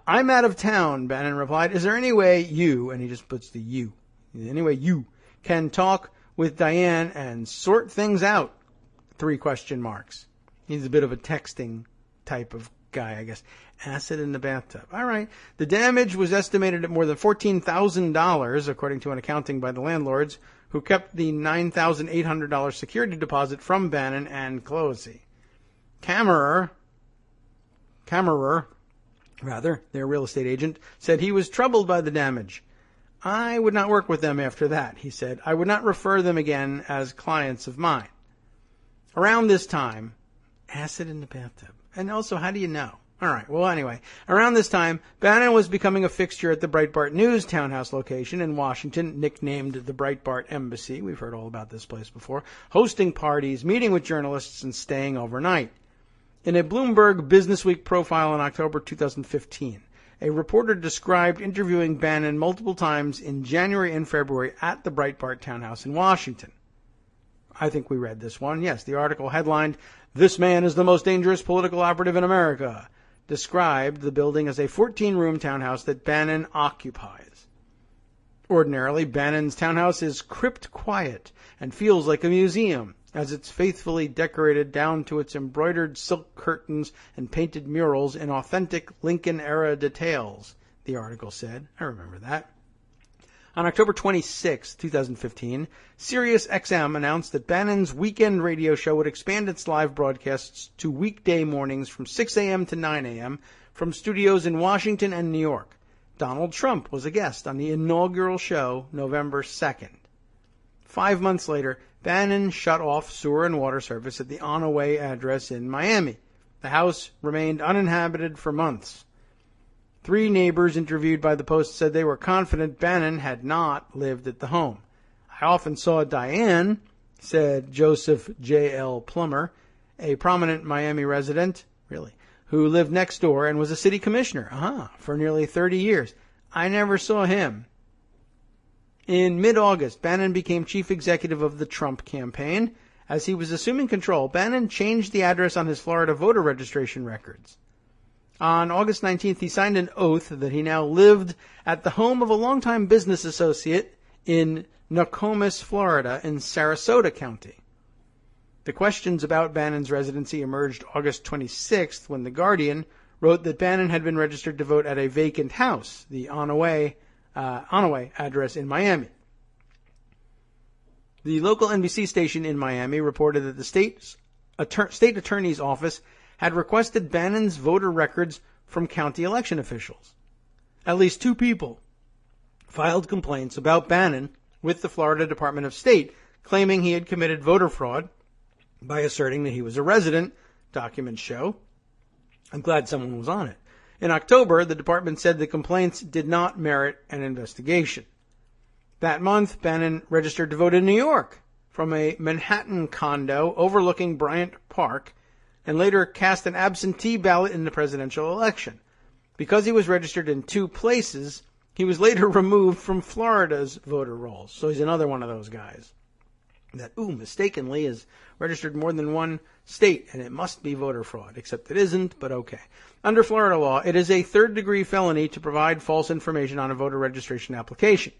I'm out of town, Bannon replied. Is there any way you, and he just puts the you, any way you can talk with Diane and sort things out? 3 question marks. He's a bit of a texting type of guy, I guess. Acid in the bathtub. All right. The damage was estimated at more than $14,000, according to an accounting by the landlords, who kept the $9,800 security deposit from Bannon and Closey. Kammerer, their real estate agent, said he was troubled by the damage. I would not work with them after that, he said. I would not refer them again as clients of mine. Around this time, acid in the bathtub. And also, how do you know? All right, well, anyway, around this time, Bannon was becoming a fixture at the Breitbart News townhouse location in Washington, nicknamed the Breitbart Embassy. We've heard all about this place before. Hosting parties, meeting with journalists, and staying overnight. In a Bloomberg Businessweek profile in October 2015, a reporter described interviewing Bannon multiple times in January and February at the Breitbart townhouse in Washington. I think we read this one. Yes, the article headlined, "This man is the most dangerous political operative in America," described the building as a 14-room townhouse that Bannon occupies. Ordinarily, Bannon's townhouse is crypt quiet and feels like a museum. as it's faithfully decorated down to its embroidered silk curtains and painted murals in authentic Lincoln-era details, the article said. I remember that. On October 26, 2015, SiriusXM announced that Bannon's weekend radio show would expand its live broadcasts to weekday mornings from 6 a.m. to 9 a.m. from studios in Washington and New York. Donald Trump was a guest on the inaugural show November 2nd. 5 months later, Bannon shut off sewer and water service at the On-A-Way address in Miami. The house remained uninhabited for months. 3 neighbors interviewed by the Post said they were confident Bannon had not lived at the home. I often saw Diane, said Joseph J.L. Plummer, a prominent Miami resident, who lived next door and was a city commissioner, for nearly 30 years. I never saw him. In mid-August, Bannon became chief executive of the Trump campaign. As he was assuming control, Bannon changed the address on his Florida voter registration records. On August 19th, he signed an oath that he now lived at the home of a longtime business associate in Nokomis, Florida, in Sarasota County. The questions about Bannon's residency emerged August 26th when The Guardian wrote that Bannon had been registered to vote at a vacant house, the On-A-Way address in Miami. The local NBC station in Miami reported that the state attorney's office had requested Bannon's voter records from county election officials. At least 2 people filed complaints about Bannon with the Florida Department of State, claiming he had committed voter fraud by asserting that he was a resident, documents show. I'm glad someone was on it. In October, the department said the complaints did not merit an investigation. That month, Bannon registered to vote in New York from a Manhattan condo overlooking Bryant Park, and later cast an absentee ballot in the presidential election. Because he was registered in 2 places, he was later removed from Florida's voter rolls. So he's another one of those guys that, mistakenly is registered more than one state, and it must be voter fraud, except it isn't, but okay. Under Florida law, it is a 3rd-degree felony to provide false information on a voter registration application.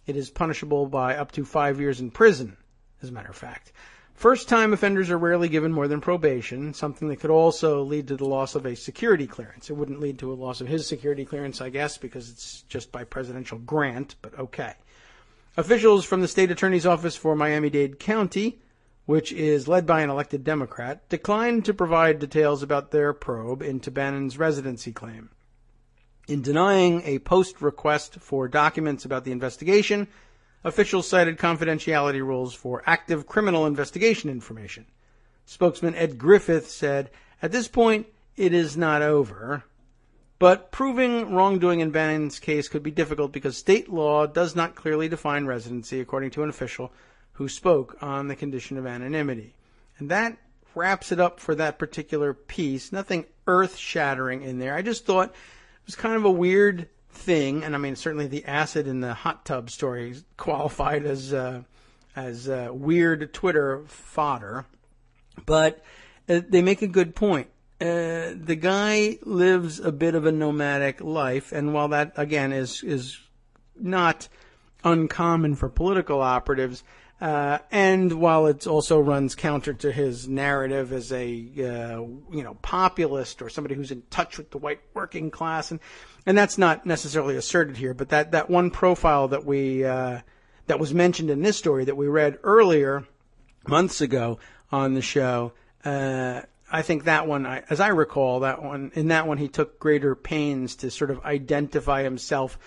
It is punishable by up to 5 years in prison, as a matter of fact. First-time offenders are rarely given more than probation, something that could also lead to the loss of a security clearance. It wouldn't lead to a loss of his security clearance, I guess, because it's just by presidential grant, but okay. Officials from the state attorney's office for Miami-Dade County, which is led by an elected Democrat, declined to provide details about their probe into Bannon's residency claim. In denying a post request for documents about the investigation, officials cited confidentiality rules for active criminal investigation information. Spokesman Ed Griffith said, "At this point, it is not over. But proving wrongdoing in Bannon's case could be difficult because state law does not clearly define residency, according to an official who spoke on the condition of anonymity." And that wraps it up for that particular piece. Nothing earth-shattering in there. I just thought it was kind of a weird thing, and I mean certainly the acid in the hot tub story qualified as weird Twitter fodder, but they make a good point. The guy lives a bit of a nomadic life, and while that again is not uncommon for political operatives, and while it also runs counter to his narrative as a populist or somebody who's in touch with the white working class, and that's not necessarily asserted here, but that one profile that that was mentioned in this story that we read earlier months ago on the show, I think that one, as I recall, in that one he took greater pains to sort of identify himself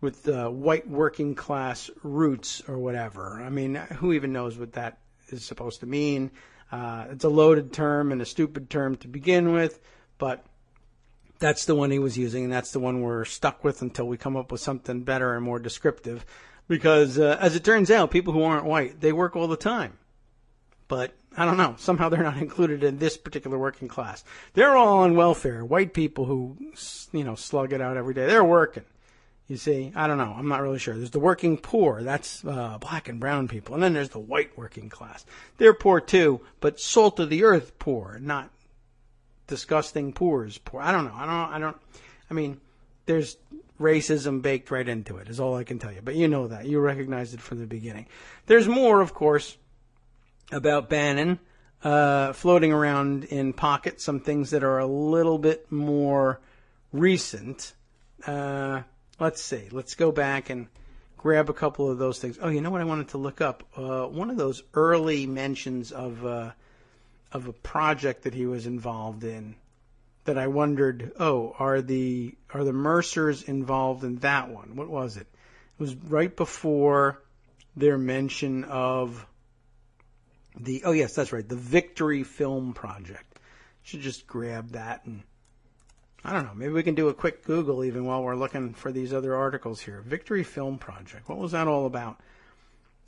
with white working class roots or whatever. I mean, who even knows what that is supposed to mean? It's a loaded term and a stupid term to begin with, but that's the one he was using, and that's the one we're stuck with until we come up with something better and more descriptive. Because, as it turns out, people who aren't white, they work all the time. But, I don't know, somehow they're not included in this particular working class. They're all on welfare. White people who, slug it out every day, they're working. You see, I don't know, I'm not really sure. There's the working poor, that's black and brown people. And then there's the white working class. They're poor too, but salt of the earth poor, not disgusting poor's poor. I don't know. I mean, there's racism baked right into it, is all I can tell you. But you know that. You recognized it from the beginning. There's more, of course. about Bannon floating around in pockets, some things that are a little bit more recent. Let's see. Let's go back and grab a couple of those things. Oh, you know what I wanted to look up? One of those early mentions of a project that he was involved in that I wondered, are the Mercers involved in that one? What was it? It was right before their mention of yes, that's right, the Victory Film Project. Should just grab that and I don't know, maybe we can do a quick Google even while we're looking for these other articles here. Victory Film Project. What was that all about?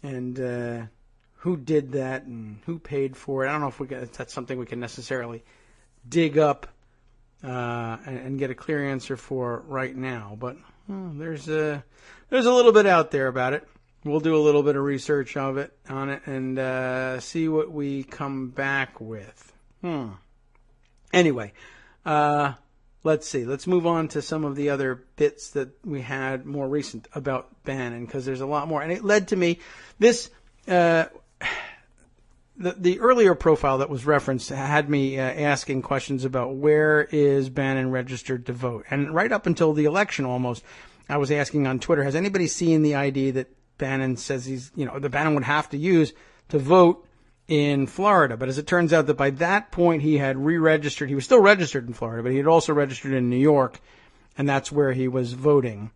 And who did that and who paid for it? I don't know if that's something we can necessarily dig up and get a clear answer for right now. But there's a little bit out there about it. We'll do a little bit of research on it and see what we come back with. Anyway, let's see. Let's move on to some of the other bits that we had more recent about Bannon, because there's a lot more. And it led to me, this, the earlier profile that was referenced had me asking questions about where is Bannon registered to vote. And right up until the election almost, I was asking on Twitter, has anybody seen the ID that Bannon says that Bannon would have to use to vote in Florida? But as it turns out that by that point he had re-registered. He was still registered in Florida, but he had also registered in New York, and that's where he was voting,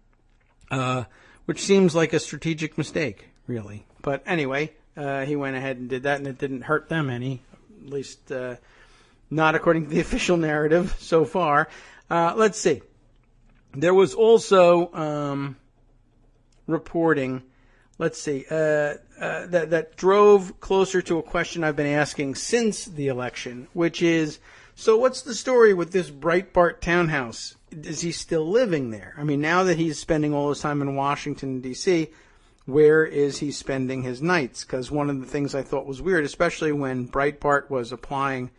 which seems like a strategic mistake, really. But anyway, he went ahead and did that, and it didn't hurt them any, at least not according to the official narrative so far. Let's see. There was also reporting, that drove closer to a question I've been asking since the election, which is, so what's the story with this Breitbart townhouse? Is he still living there? I mean, now that he's spending all his time in Washington, D.C., where is he spending his nights? Because one of the things I thought was weird, especially when Breitbart was applying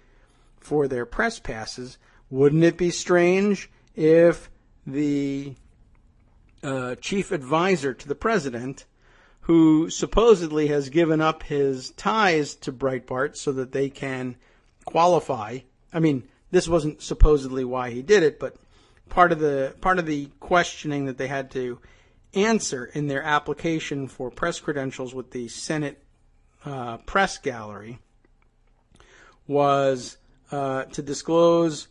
for their press passes, wouldn't it be strange if the chief advisor to the president, who supposedly has given up his ties to Breitbart so that they can qualify. I mean, this wasn't supposedly why he did it, but part of the questioning that they had to answer in their application for press credentials with the Senate press gallery was to disclose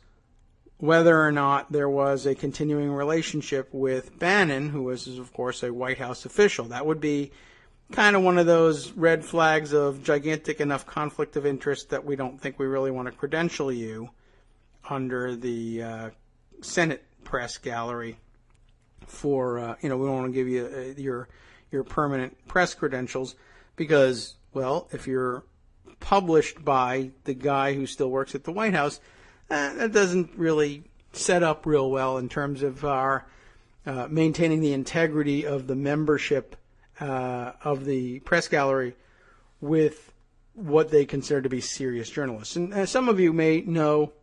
whether or not there was a continuing relationship with Bannon, who was, of course, a White House official. That would be kind of one of those red flags of gigantic enough conflict of interest that we don't think we really want to credential you under the Senate press gallery for, we don't want to give you your permanent press credentials because, well, if you're published by the guy who still works at the White House, that doesn't really set up real well in terms of our maintaining the integrity of the membership of the press gallery with what they consider to be serious journalists. And some of you may know,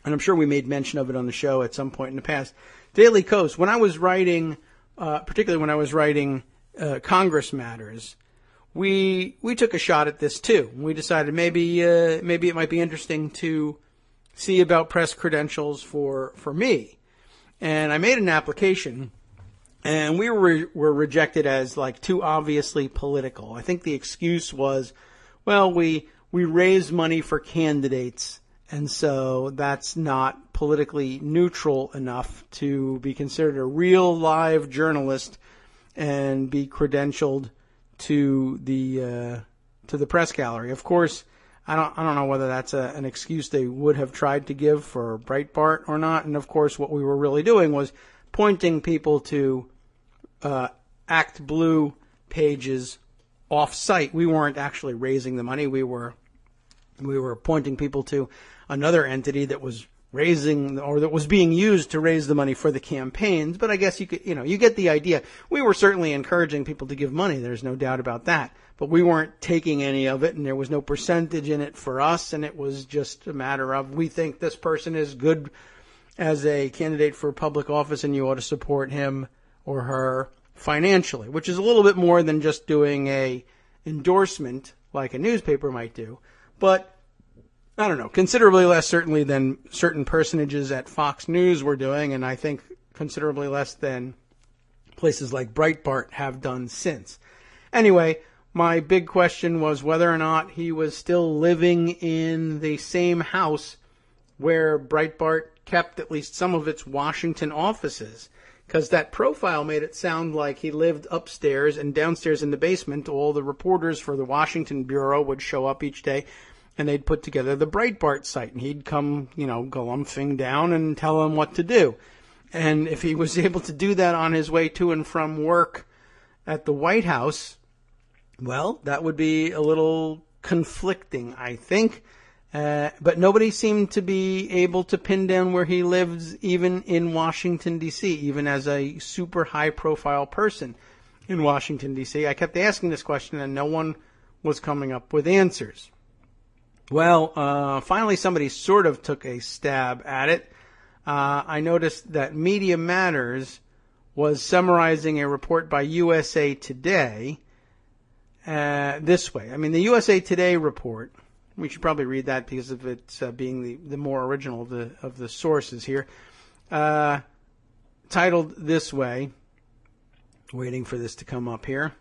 and I'm sure we made mention of it on the show at some point in the past, Daily Kos, when I was writing, particularly when I was writing Congress Matters, we took a shot at this too. We decided maybe it might be interesting to see about press credentials for me. And I made an application, and we were rejected as like too obviously political. I think the excuse was, well, we raise money for candidates, and so that's not politically neutral enough to be considered a real live journalist and be credentialed to the press gallery. Of course, I don't know whether that's an excuse they would have tried to give for Breitbart or not. And of course, what we were really doing was pointing people to Act Blue pages off-site. We weren't actually raising the money. We were pointing people to another entity that was raising, or that was being used to raise the money for the campaigns. But I guess you get the idea. We were certainly encouraging people to give money. There's no doubt about that. But we weren't taking any of it, and there was no percentage in it for us, and it was just a matter of, we think this person is good as a candidate for public office, and you ought to support him or her financially, which is a little bit more than just doing a endorsement like a newspaper might do. But, I don't know, considerably less certainly than certain personages at Fox News were doing, and I think considerably less than places like Breitbart have done since. Anyway, my big question was whether or not he was still living in the same house where Breitbart kept at least some of its Washington offices. Because that profile made it sound like he lived upstairs, and downstairs in the basement, all the reporters for the Washington Bureau would show up each day, and they'd put together the Breitbart site, and he'd come, galumphing down and tell them what to do. And if he was able to do that on his way to and from work at the White House, well, that would be a little conflicting, I think. But nobody seemed to be able to pin down where he lives, even in Washington, D.C., even as a super high-profile person in Washington, D.C. I kept asking this question, and no one was coming up with answers. Well, finally somebody sort of took a stab at it. I noticed that Media Matters was summarizing a report by USA Today this way. I mean, the USA Today report, we should probably read that because of it being the more original of the sources here, titled this way, waiting for this to come up here,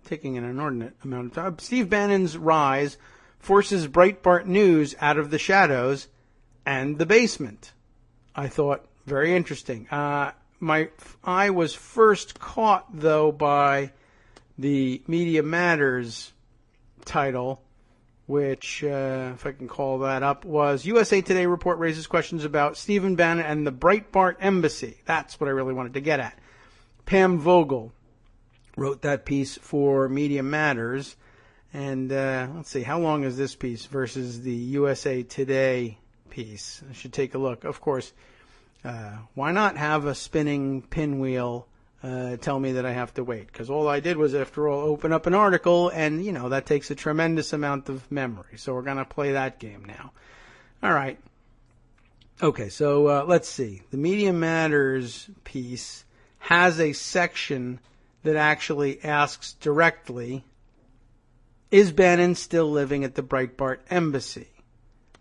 taking an inordinate amount of time. Steve Bannon's rise forces Breitbart News out of the shadows and the basement. I thought, very interesting. My eye was first caught, though, by the Media Matters title, which, if I can call that up, was USA Today report raises questions about Stephen Bannon and the Breitbart Embassy. That's what I really wanted to get at. Pam Vogel wrote that piece for Media Matters. And let's see, how long is this piece versus the USA Today piece? I should take a look. Of course, why not have a spinning pinwheel tell me that I have to wait? Because all I did was, after all, open up an article, and, that takes a tremendous amount of memory. So we're going to play that game now. All right. Okay, so let's see. The Media Matters piece has a section that actually asks directly, is Bannon still living at the Breitbart Embassy?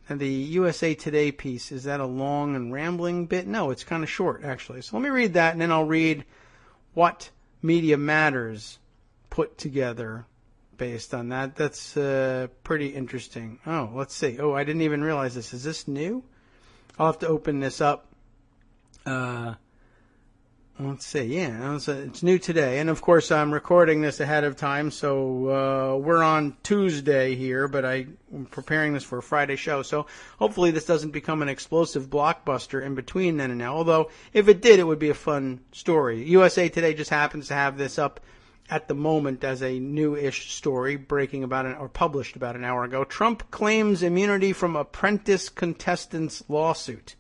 And the USA Today piece, is that a long and rambling bit? No, it's kind of short, actually. So let me read that, and then I'll read what Media Matters put together based on that. That's pretty interesting. Oh, let's see. Oh, I didn't even realize this. Is this new? I'll have to open this up. Let's see. Yeah, it's new today. And, of course, I'm recording this ahead of time, so we're on Tuesday here, but I'm preparing this for a Friday show. So hopefully this doesn't become an explosive blockbuster in between then and now. Although, if it did, it would be a fun story. USA Today just happens to have this up at the moment as a new-ish story, published about an hour ago. Trump claims immunity from apprentice contestants' lawsuit.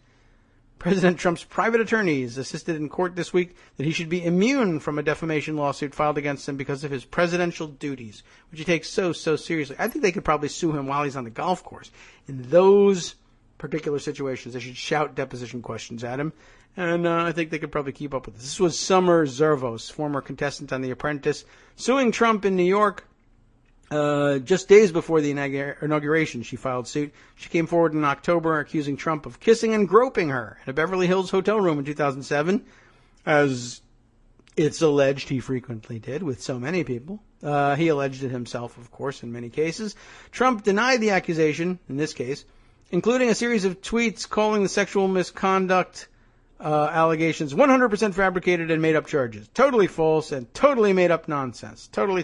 President Trump's private attorneys assisted in court this week that he should be immune from a defamation lawsuit filed against him because of his presidential duties, which he takes so seriously. I think they could probably sue him while he's on the golf course. In those particular situations, they should shout deposition questions at him, and I think they could probably keep up with this. This was Summer Zervos, former contestant on The Apprentice, suing Trump in New York. Just days before the inauguration, she filed suit. She came forward in October accusing Trump of kissing and groping her in a Beverly Hills hotel room in 2007, as it's alleged he frequently did with so many people. He alleged it himself, of course, in many cases. Trump denied the accusation, in this case, including a series of tweets calling the sexual misconduct allegations 100% fabricated and made-up charges. Totally false and totally made-up nonsense. Totally.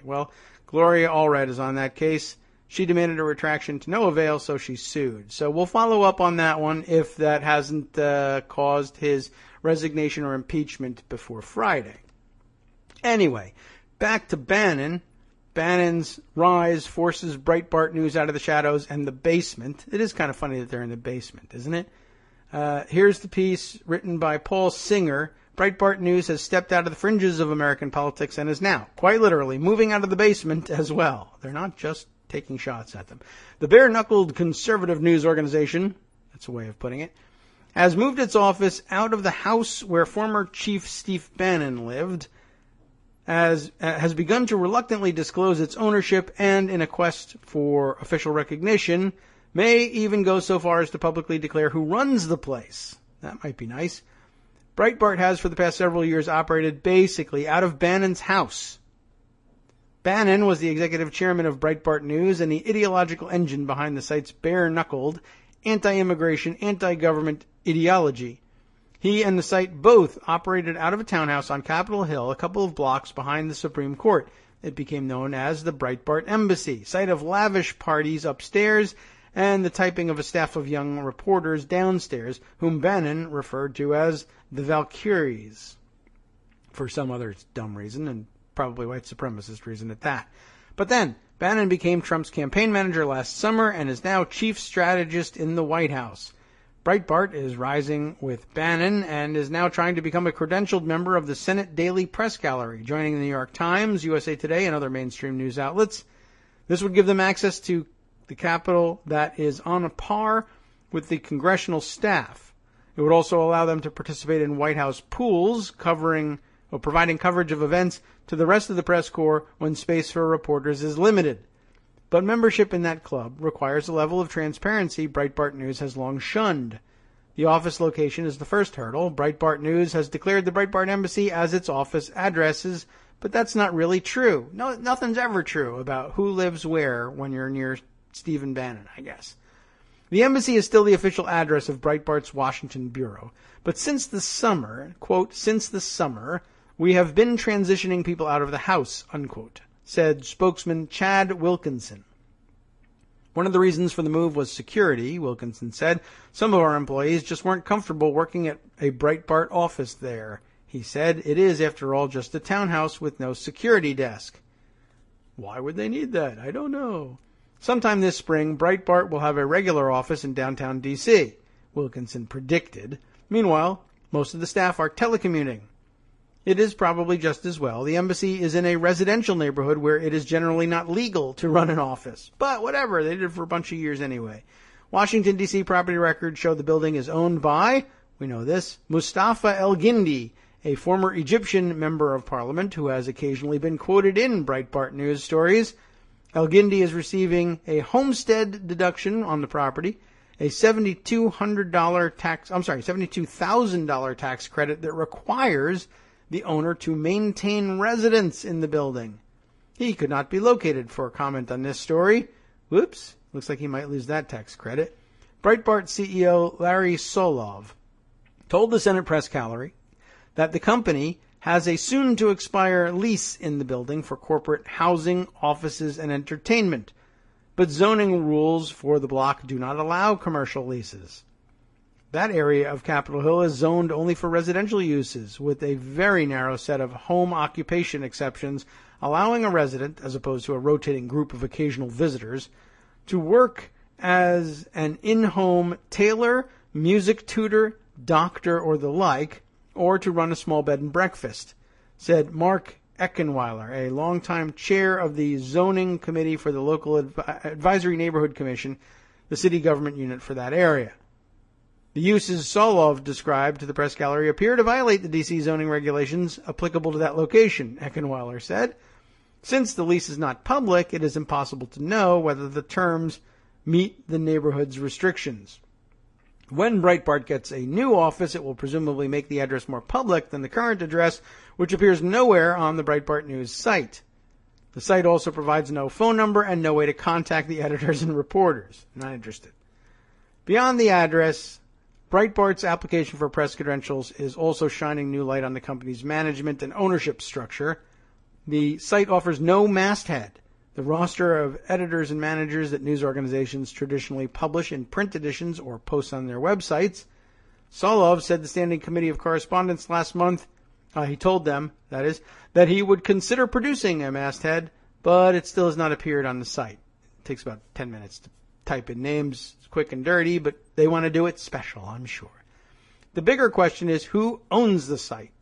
Well, Gloria Allred is on that case. She demanded a retraction to no avail, so she sued. So we'll follow up on that one if that hasn't caused his resignation or impeachment before Friday. Anyway, back to Bannon. Bannon's rise forces Breitbart News out of the shadows and the basement. It is kind of funny that they're in the basement, isn't it? Here's the piece written by Paul Singer. Breitbart News has stepped out of the fringes of American politics and is now, quite literally, moving out of the basement as well. They're not just taking shots at them. The bare-knuckled conservative news organization, that's a way of putting it, has moved its office out of the house where former Chief Steve Bannon lived, has begun to reluctantly disclose its ownership and, in a quest for official recognition, may even go so far as to publicly declare who runs the place. That might be nice. Breitbart has for the past several years operated basically out of Bannon's house. Bannon was the executive chairman of Breitbart News and the ideological engine behind the site's bare-knuckled, anti-immigration, anti-government ideology. He and the site both operated out of a townhouse on Capitol Hill, a couple of blocks behind the Supreme Court. It became known as the Breitbart Embassy, site of lavish parties upstairs and the typing of a staff of young reporters downstairs, whom Bannon referred to as the Valkyries, for some other dumb reason, and probably white supremacist reason at that. But then, Bannon became Trump's campaign manager last summer and is now chief strategist in the White House. Breitbart is rising with Bannon and is now trying to become a credentialed member of the Senate Daily Press Gallery, joining the New York Times, USA Today, and other mainstream news outlets. This would give them access to the Capitol that is on a par with the congressional staff. It would also allow them to participate in White House pools, providing coverage of events to the rest of the press corps when space for reporters is limited. But membership in that club requires a level of transparency Breitbart News has long shunned. The office location is the first hurdle. Breitbart News has declared the Breitbart Embassy as its office addresses, but that's not really true. No, nothing's ever true about who lives where when you're near Stephen Bannon, I guess. The embassy is still the official address of Breitbart's Washington bureau. But since the summer, quote, since the summer, we have been transitioning people out of the house, unquote, said spokesman Chad Wilkinson. One of the reasons for the move was security, Wilkinson said. Some of our employees just weren't comfortable working at a Breitbart office there. He said, it is, after all, just a townhouse with no security desk. Why would they need that? I don't know. Sometime this spring, Breitbart will have a regular office in downtown D.C., Wilkinson predicted. Meanwhile, most of the staff are telecommuting. It is probably just as well. The embassy is in a residential neighborhood where it is generally not legal to run an office. But whatever, they did it for a bunch of years anyway. Washington, D.C. property records show the building is owned by, we know this, Mustafa El-Gindi, a former Egyptian member of parliament who has occasionally been quoted in Breitbart news stories. El-Gindi is receiving a homestead deduction on the property, a $72,000 tax credit that requires the owner to maintain residence in the building. He could not be located for comment on this story. Whoops, looks like he might lose that tax credit. Breitbart CEO Larry Solov told the Senate Press Gallery that the company has a soon-to-expire lease in the building for corporate housing, offices, and entertainment. But zoning rules for the block do not allow commercial leases. That area of Capitol Hill is zoned only for residential uses, with a very narrow set of home occupation exceptions, allowing a resident, as opposed to a rotating group of occasional visitors, to work as an in-home tailor, music tutor, doctor, or the like, or to run a small bed and breakfast, said Mark Eckenweiler, a longtime chair of the Zoning Committee for the local Advisory Neighborhood Commission, the city government unit for that area. The uses Solov described to the press gallery appear to violate the D.C. zoning regulations applicable to that location, Eckenweiler said. Since the lease is not public, it is impossible to know whether the terms meet the neighborhood's restrictions. When Breitbart gets a new office, it will presumably make the address more public than the current address, which appears nowhere on the Breitbart News site. The site also provides no phone number and no way to contact the editors and reporters. Not interested. Beyond the address, Breitbart's application for press credentials is also shining new light on the company's management and ownership structure. The site offers no masthead. The roster of editors and managers that news organizations traditionally publish in print editions or post on their websites. Solov said the Standing Committee of Correspondence last month, he told them, that is, that he would consider producing a masthead, but it still has not appeared on the site. It takes about 10 minutes to type in names. It's quick and dirty, but they want to do it special, I'm sure. The bigger question is who owns the site,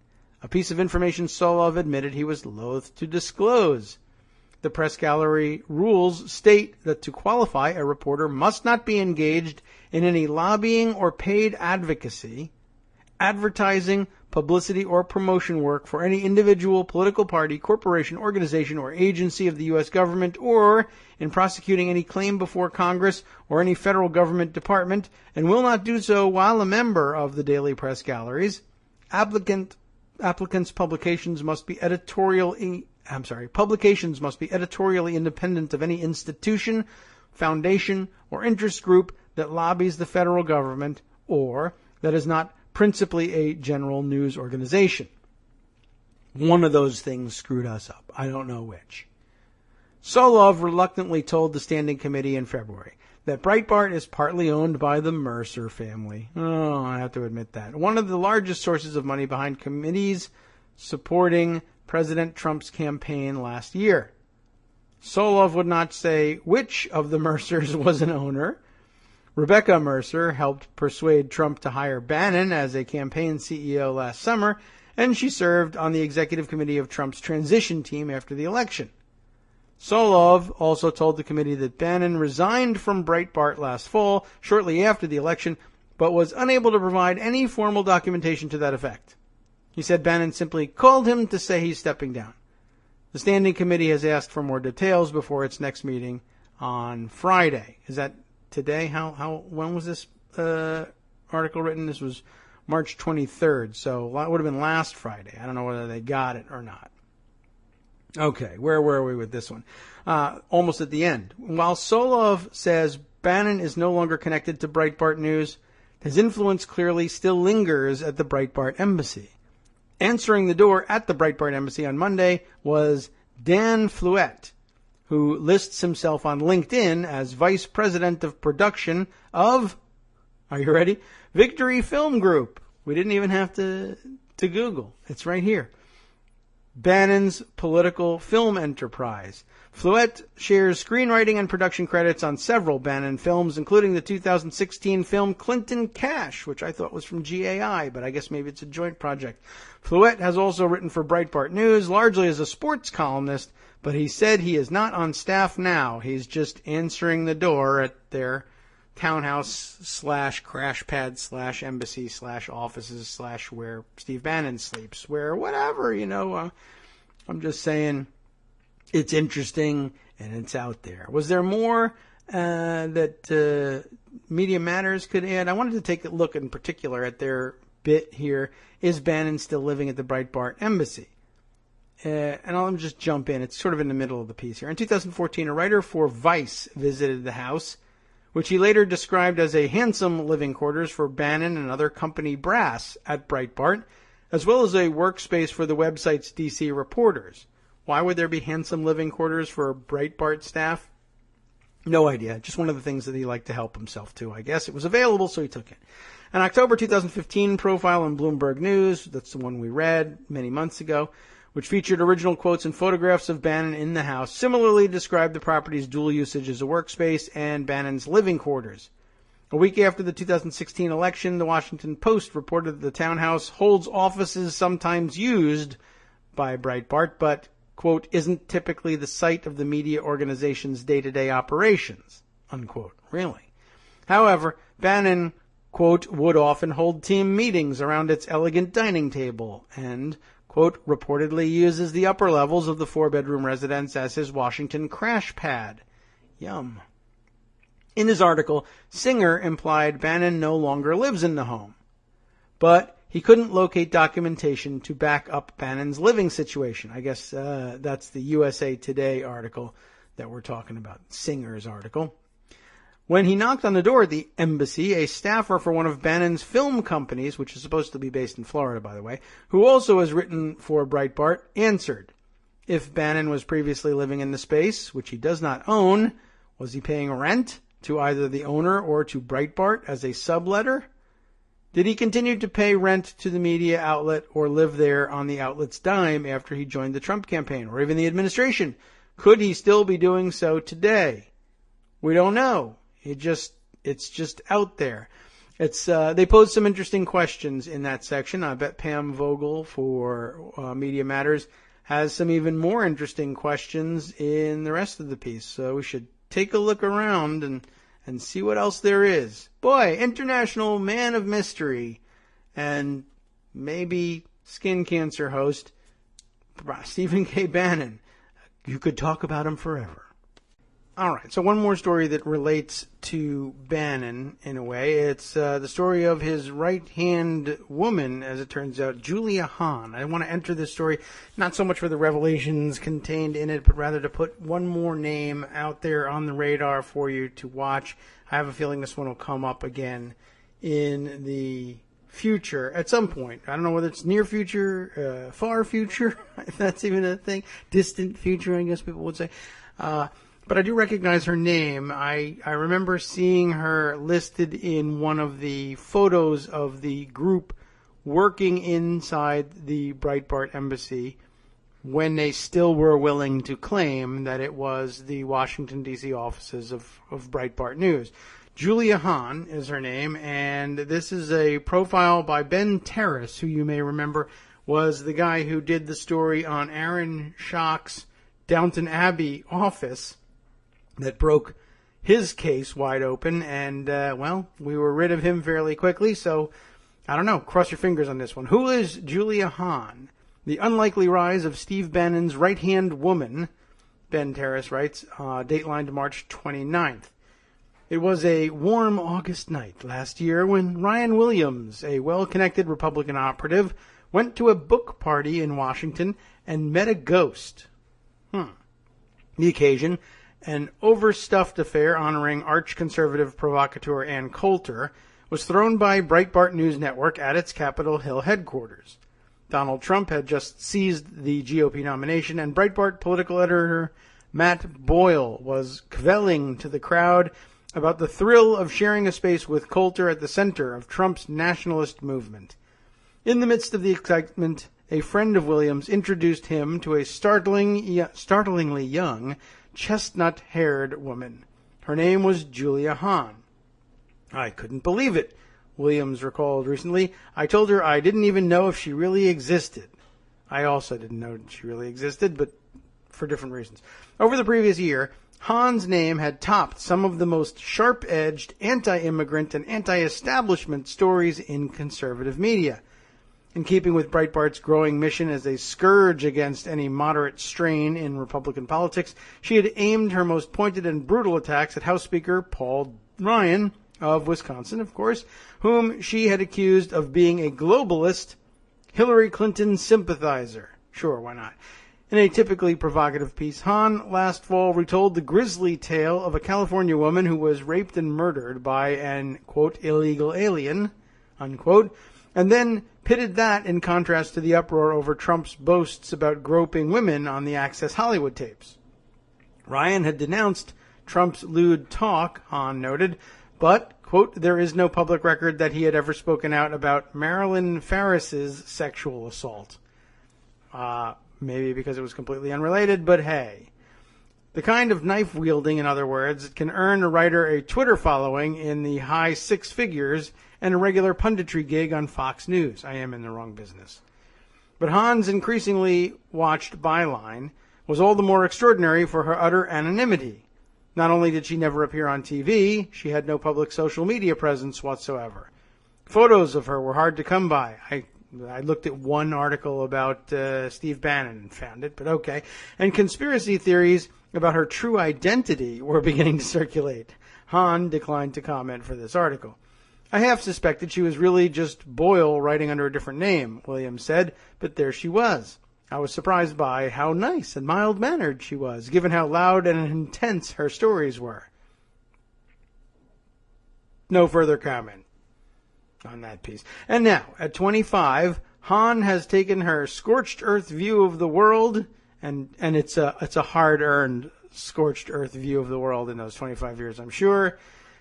a piece of information Solov admitted he was loath to disclose. The press gallery rules state that to qualify, a reporter must not be engaged in any lobbying or paid advocacy advertising, publicity, or promotion work for any individual, political party, corporation, organization, or agency of the U.S. government, or in prosecuting any claim before Congress or any federal government department, and will not do so while a member of the daily press galleries. Applicants' publications must be editorially independent of any institution, foundation, or interest group that lobbies the federal government or that is not principally a general news organization. One of those things screwed us up. I don't know which. Solov reluctantly told the Standing Committee in February that Breitbart is partly owned by the Mercer family. Oh, I have to admit that. One of the largest sources of money behind committees supporting President Trump's campaign last year. Solov would not say which of the Mercers was an owner. Rebecca Mercer helped persuade Trump to hire Bannon as a campaign CEO last summer, and she served on the executive committee of Trump's transition team after the election. Solov also told the committee that Bannon resigned from Breitbart last fall, shortly after the election, but was unable to provide any formal documentation to that effect. He said Bannon simply called him to say he's stepping down. The Standing Committee has asked for more details before its next meeting on Friday. Is that today? When was this article written? This was March 23rd, so it would have been last Friday. I don't know whether they got it or not. Okay, where were we with this one? Almost at the end. While Solov says Bannon is no longer connected to Breitbart News, his influence clearly still lingers at the Breitbart Embassy. Answering the door at the Breitbart Embassy on Monday was Dan Fluette, who lists himself on LinkedIn as Vice President of Production of, are you ready? Victory Film Group. We didn't even have to Google. It's right here. Bannon's political film enterprise. Fluette shares screenwriting and production credits on several Bannon films, including the 2016 film Clinton Cash, which I thought was from GAI, but I guess maybe it's a joint project. Fluette has also written for Breitbart News, largely as a sports columnist, but he said he is not on staff now. He's just answering the door at their townhouse / crash pad / embassy / offices / where Steve Bannon sleeps, where whatever, I'm just saying it's interesting and it's out there. Was there more that Media Matters could add? I wanted to take a look in particular at their bit here. Is Bannon still living at the Breitbart Embassy? And I'll just jump in. It's sort of in the middle of the piece here. In 2014, a writer for Vice visited the house, which he later described as a handsome living quarters for Bannon and other company brass at Breitbart, as well as a workspace for the website's DC reporters. Why would there be handsome living quarters for Breitbart staff? No idea. Just one of the things that he liked to help himself to, I guess. It was available, so he took it. An October 2015 profile in Bloomberg News, that's the one we read many months ago, which featured original quotes and photographs of Bannon in the house, similarly described the property's dual usage as a workspace and Bannon's living quarters. A week after the 2016 election, the Washington Post reported that the townhouse holds offices sometimes used by Breitbart, but, quote, isn't typically the site of the media organization's day-to-day operations, unquote. Really? However, Bannon, quote, would often hold team meetings around its elegant dining table and, quote, reportedly uses the upper levels of the 4-bedroom residence as his Washington crash pad. Yum. In his article, Singer implied Bannon no longer lives in the home, but he couldn't locate documentation to back up Bannon's living situation. I guess that's the USA Today article that we're talking about, Singer's article. When he knocked on the door at the embassy, a staffer for one of Bannon's film companies, which is supposed to be based in Florida, by the way, who also has written for Breitbart, answered. If Bannon was previously living in the space, which he does not own, was he paying rent to either the owner or to Breitbart as a subletter? Did he continue to pay rent to the media outlet or live there on the outlet's dime after he joined the Trump campaign or even the administration? Could he still be doing so today? We don't know. It's just out there. They posed some interesting questions in that section. I bet Pam Vogel for Media Matters has some even more interesting questions in the rest of the piece. So we should take a look around and see what else there is. Boy, international man of mystery and maybe skin cancer host Stephen K. Bannon. You could talk about him forever. All right, so one more story that relates to Bannon in a way. It's the story of his right-hand woman, as it turns out, Julia Hahn. I want to enter this story not so much for the revelations contained in it, but rather to put one more name out there on the radar for you to watch. I have a feeling this one will come up again in the future at some point. I don't know whether it's near future, far future, if that's even a thing. Distant future, I guess people would say. But I do recognize her name. I remember seeing her listed in one of the photos of the group working inside the Breitbart embassy when they still were willing to claim that it was the Washington, D.C. offices of Breitbart News. Julia Hahn is her name, and this is a profile by Ben Terrace, who you may remember was the guy who did the story on Aaron Schock's Downton Abbey office that broke his case wide open, and, we were rid of him fairly quickly, so, I don't know, cross your fingers on this one. Who is Julia Hahn? The unlikely rise of Steve Bannon's right-hand woman, Ben Terrace writes, dateline to March 29th. It was a warm August night last year when Ryan Williams, a well-connected Republican operative, went to a book party in Washington and met a ghost. The occasion, an overstuffed affair honoring arch-conservative provocateur Ann Coulter, was thrown by Breitbart News Network at its Capitol Hill headquarters. Donald Trump had just seized the GOP nomination, and Breitbart political editor Matt Boyle was kvelling to the crowd about the thrill of sharing a space with Coulter at the center of Trump's nationalist movement. In the midst of the excitement, a friend of Williams introduced him to a startlingly young, chestnut-haired woman. Her name was Julia Hahn. I couldn't believe it, Williams recalled recently. I told her I didn't even know if she really existed. I also didn't know she really existed, but for different reasons. Over the previous year, Hahn's name had topped some of the most sharp-edged anti-immigrant and anti-establishment stories in conservative media. In keeping with Breitbart's growing mission as a scourge against any moderate strain in Republican politics, she had aimed her most pointed and brutal attacks at House Speaker Paul Ryan, of Wisconsin, of course, whom she had accused of being a globalist Hillary Clinton sympathizer. Sure, why not? In a typically provocative piece, Hahn last fall retold the grisly tale of a California woman who was raped and murdered by an, quote, illegal alien, unquote, and then pitted that in contrast to the uproar over Trump's boasts about groping women on the Access Hollywood tapes. Ryan had denounced Trump's lewd talk, Hahn noted, but, quote, there is no public record that he had ever spoken out about Marilyn Farris's sexual assault. Maybe because it was completely unrelated, but hey. The kind of knife-wielding, in other words, that can earn a writer a Twitter following in the high six figures and a regular punditry gig on Fox News. I am in the wrong business. But Hahn's increasingly watched byline was all the more extraordinary for her utter anonymity. Not only did she never appear on TV, she had no public social media presence whatsoever. Photos of her were hard to come by. I looked at one article about Steve Bannon and found it, but okay. And conspiracy theories about her true identity were beginning to circulate. Hahn declined to comment for this article. I half suspected she was really just Boyle writing under a different name, Williams said, but there she was. I was surprised by how nice and mild-mannered she was, given how loud and intense her stories were. No further comment on that piece. And now, at 25, Hahn has taken her scorched earth view of the world, and it's a hard-earned scorched earth view of the world in those 25 years, I'm sure,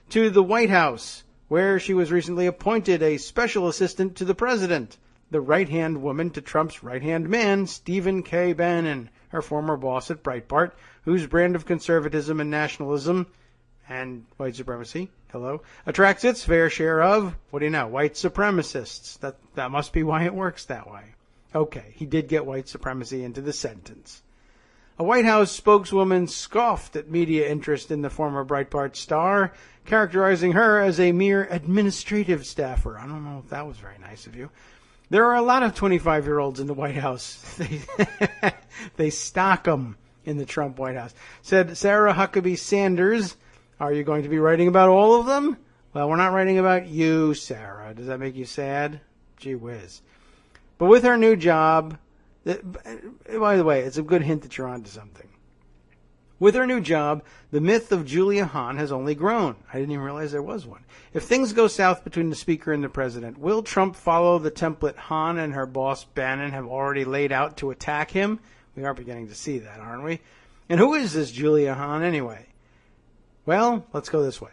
to the White House, where she was recently appointed a special assistant to the president, the right-hand woman to Trump's right-hand man, Stephen K. Bannon, her former boss at Breitbart, whose brand of conservatism and nationalism and white supremacy, attracts its fair share of, what do you know, white supremacists. That must be why it works that way. Okay, he did get white supremacy into the sentence. A White House spokeswoman scoffed at media interest in the former Breitbart star, characterizing her as a mere administrative staffer. I don't know if that was very nice of you. There are a lot of 25-year-olds in the White House. They stock them in the Trump White House. Said Sarah Huckabee Sanders, are you going to be writing about all of them? Well, we're not writing about you, Sarah. Does that make you sad? Gee whiz. But with her new job, by the way, it's a good hint that you're onto something. With her new job, the myth of Julia Hahn has only grown. I didn't even realize there was one. If things go south between the speaker and the president, will Trump follow the template Hahn and her boss Bannon have already laid out to attack him? We are beginning to see that, aren't we? And who is this Julia Hahn anyway? Well, let's go this way.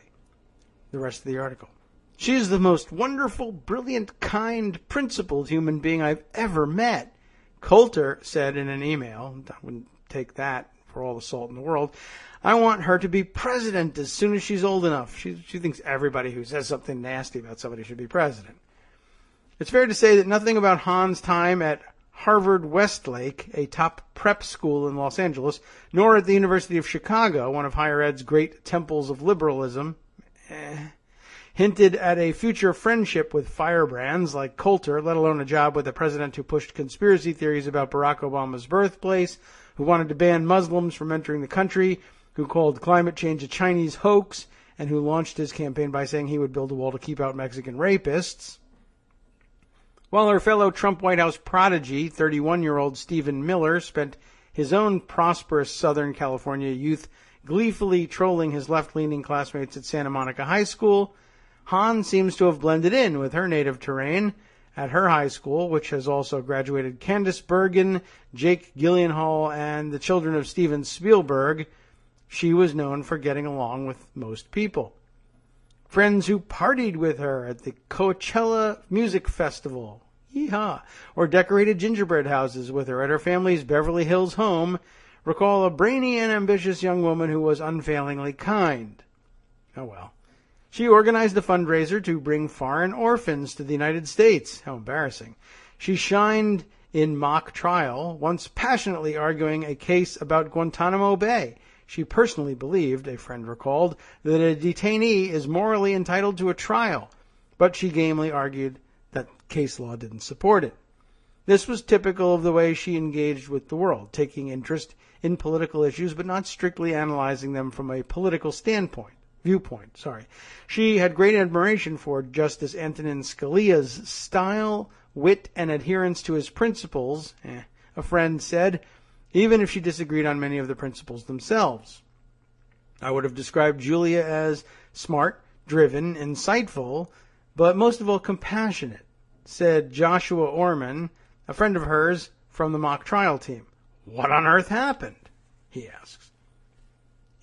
The rest of the article. She is the most wonderful, brilliant, kind, principled human being I've ever met. Coulter said in an email, I wouldn't take that for all the salt in the world, I want her to be president as soon as she's old enough. She thinks everybody who says something nasty about somebody should be president. It's fair to say that nothing about Hahn's time at Harvard Westlake, a top prep school in Los Angeles, nor at the University of Chicago, one of higher ed's great temples of liberalism, hinted at a future friendship with firebrands like Coulter, let alone a job with a president who pushed conspiracy theories about Barack Obama's birthplace, who wanted to ban Muslims from entering the country, who called climate change a Chinese hoax, and who launched his campaign by saying he would build a wall to keep out Mexican rapists. While her fellow Trump White House prodigy, 31-year-old Stephen Miller, spent his own prosperous Southern California youth gleefully trolling his left-leaning classmates at Santa Monica High School, Hahn seems to have blended in with her native terrain. At her high school, which has also graduated Candace Bergen, Jake Gyllenhaal, and the children of Steven Spielberg, she was known for getting along with most people. Friends who partied with her at the Coachella Music Festival, yeehaw, or decorated gingerbread houses with her at her family's Beverly Hills home, recall a brainy and ambitious young woman who was unfailingly kind. Oh well. She organized a fundraiser to bring foreign orphans to the United States. How embarrassing. She shined in mock trial, once passionately arguing a case about Guantanamo Bay. She personally believed, a friend recalled, that a detainee is morally entitled to a trial, but she gamely argued that case law didn't support it. This was typical of the way she engaged with the world, taking interest in political issues but not strictly analyzing them from a political viewpoint. She had great admiration for Justice Antonin Scalia's style, wit, and adherence to his principles, a friend said, even if she disagreed on many of the principles themselves. I would have described Julia as smart, driven, insightful, but most of all compassionate, said Joshua Orman, a friend of hers from the mock trial team. What on earth happened? He asks.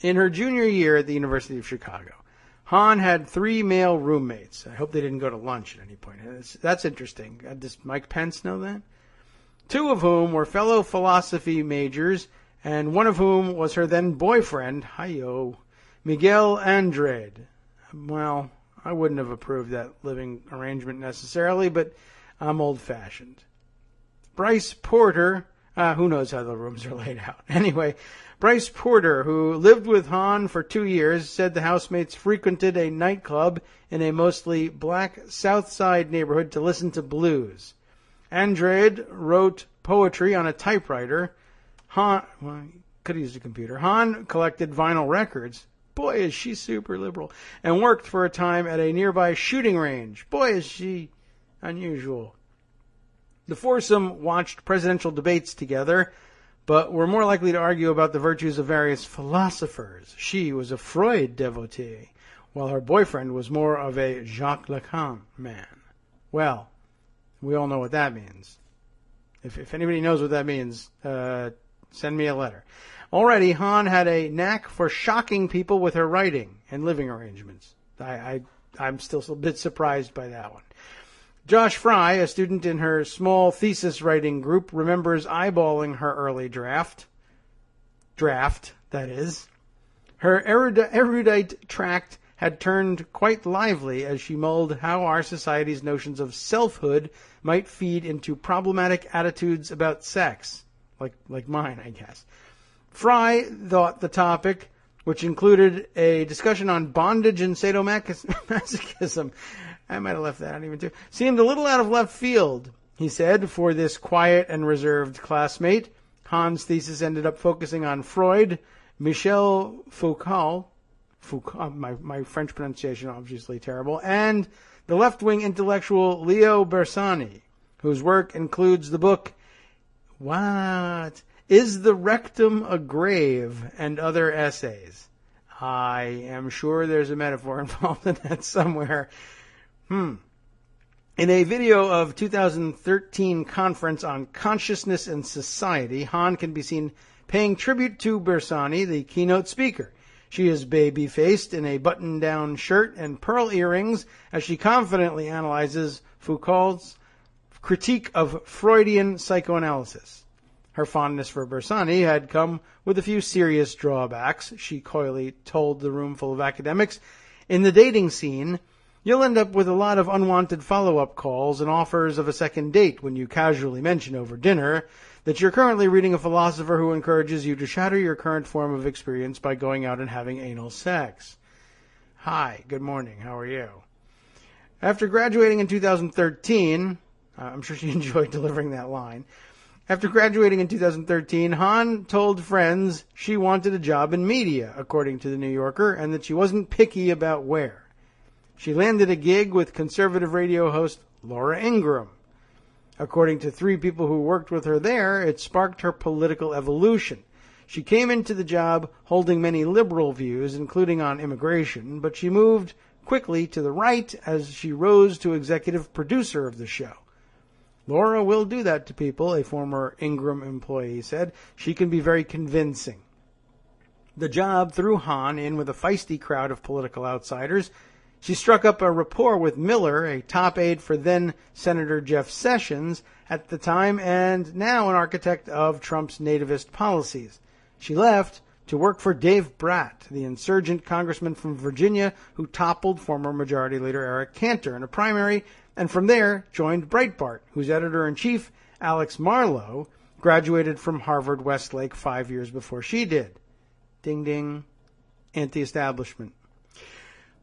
In her junior year at the University of Chicago, Hahn had 3 male roommates. I hope they didn't go to lunch at any point. That's interesting. Does Mike Pence know that? 2 of whom were fellow philosophy majors, and one of whom was her then boyfriend, Miguel Andrade. Well, I wouldn't have approved that living arrangement necessarily, but I'm old-fashioned. Bryce Porter, who knows how the rooms are laid out. Anyway, Bryce Porter, who lived with Hahn for 2 years, said the housemates frequented a nightclub in a mostly black South Side neighborhood to listen to blues. Andrade wrote poetry on a typewriter. Hahn, well, could have used a computer. Hahn collected vinyl records. Boy, is she super liberal. And worked for a time at a nearby shooting range. Boy, is she unusual. The foursome watched presidential debates together, but were more likely to argue about the virtues of various philosophers. She was a Freud devotee, while her boyfriend was more of a Jacques Lacan man. Well, we all know what that means. If anybody knows what that means, send me a letter. Already, Hahn had a knack for shocking people with her writing and living arrangements. I'm still a bit surprised by that one. Josh Fry, a student in her small thesis writing group, remembers eyeballing her early draft, that is. Her erudite tract had turned quite lively as she mulled how our society's notions of selfhood might feed into problematic attitudes about sex, like mine, I guess. Fry thought the topic, which included a discussion on bondage and sadomasochism, I might have left that out even too, seemed a little out of left field, he said, for this quiet and reserved classmate. Hahn's thesis ended up focusing on Freud, Michel Foucault, my French pronunciation obviously terrible, and the left-wing intellectual Leo Bersani, whose work includes the book, What? Is the Rectum a Grave? And other essays. I am sure there's a metaphor involved in that somewhere. In a video of 2013 conference on consciousness and society, Hahn can be seen paying tribute to Bersani, the keynote speaker. She is baby-faced in a button-down shirt and pearl earrings as she confidently analyzes Foucault's critique of Freudian psychoanalysis. Her fondness for Bersani had come with a few serious drawbacks, she coyly told the room full of academics. In the dating scene, you'll end up with a lot of unwanted follow-up calls and offers of a second date when you casually mention over dinner that you're currently reading a philosopher who encourages you to shatter your current form of experience by going out and having anal sex. Hi, good morning, how are you? After graduating in 2013, I'm sure she enjoyed delivering that line. After graduating in 2013, Hahn told friends she wanted a job in media, according to The New Yorker, and that she wasn't picky about where. She landed a gig with conservative radio host Laura Ingraham. According to 3 people who worked with her there, it sparked her political evolution. She came into the job holding many liberal views, including on immigration, but she moved quickly to the right as she rose to executive producer of the show. Laura will do that to people, a former Ingram employee said. She can be very convincing. The job threw Hahn in with a feisty crowd of political outsiders. She struck up a rapport with Miller, a top aide for then-Senator Jeff Sessions at the time and now an architect of Trump's nativist policies. She left to work for Dave Bratt, the insurgent congressman from Virginia who toppled former Majority Leader Eric Cantor in a primary, and from there joined Breitbart, whose editor-in-chief, Alex Marlow, graduated from Harvard Westlake 5 years before she did. Ding ding, anti-establishment.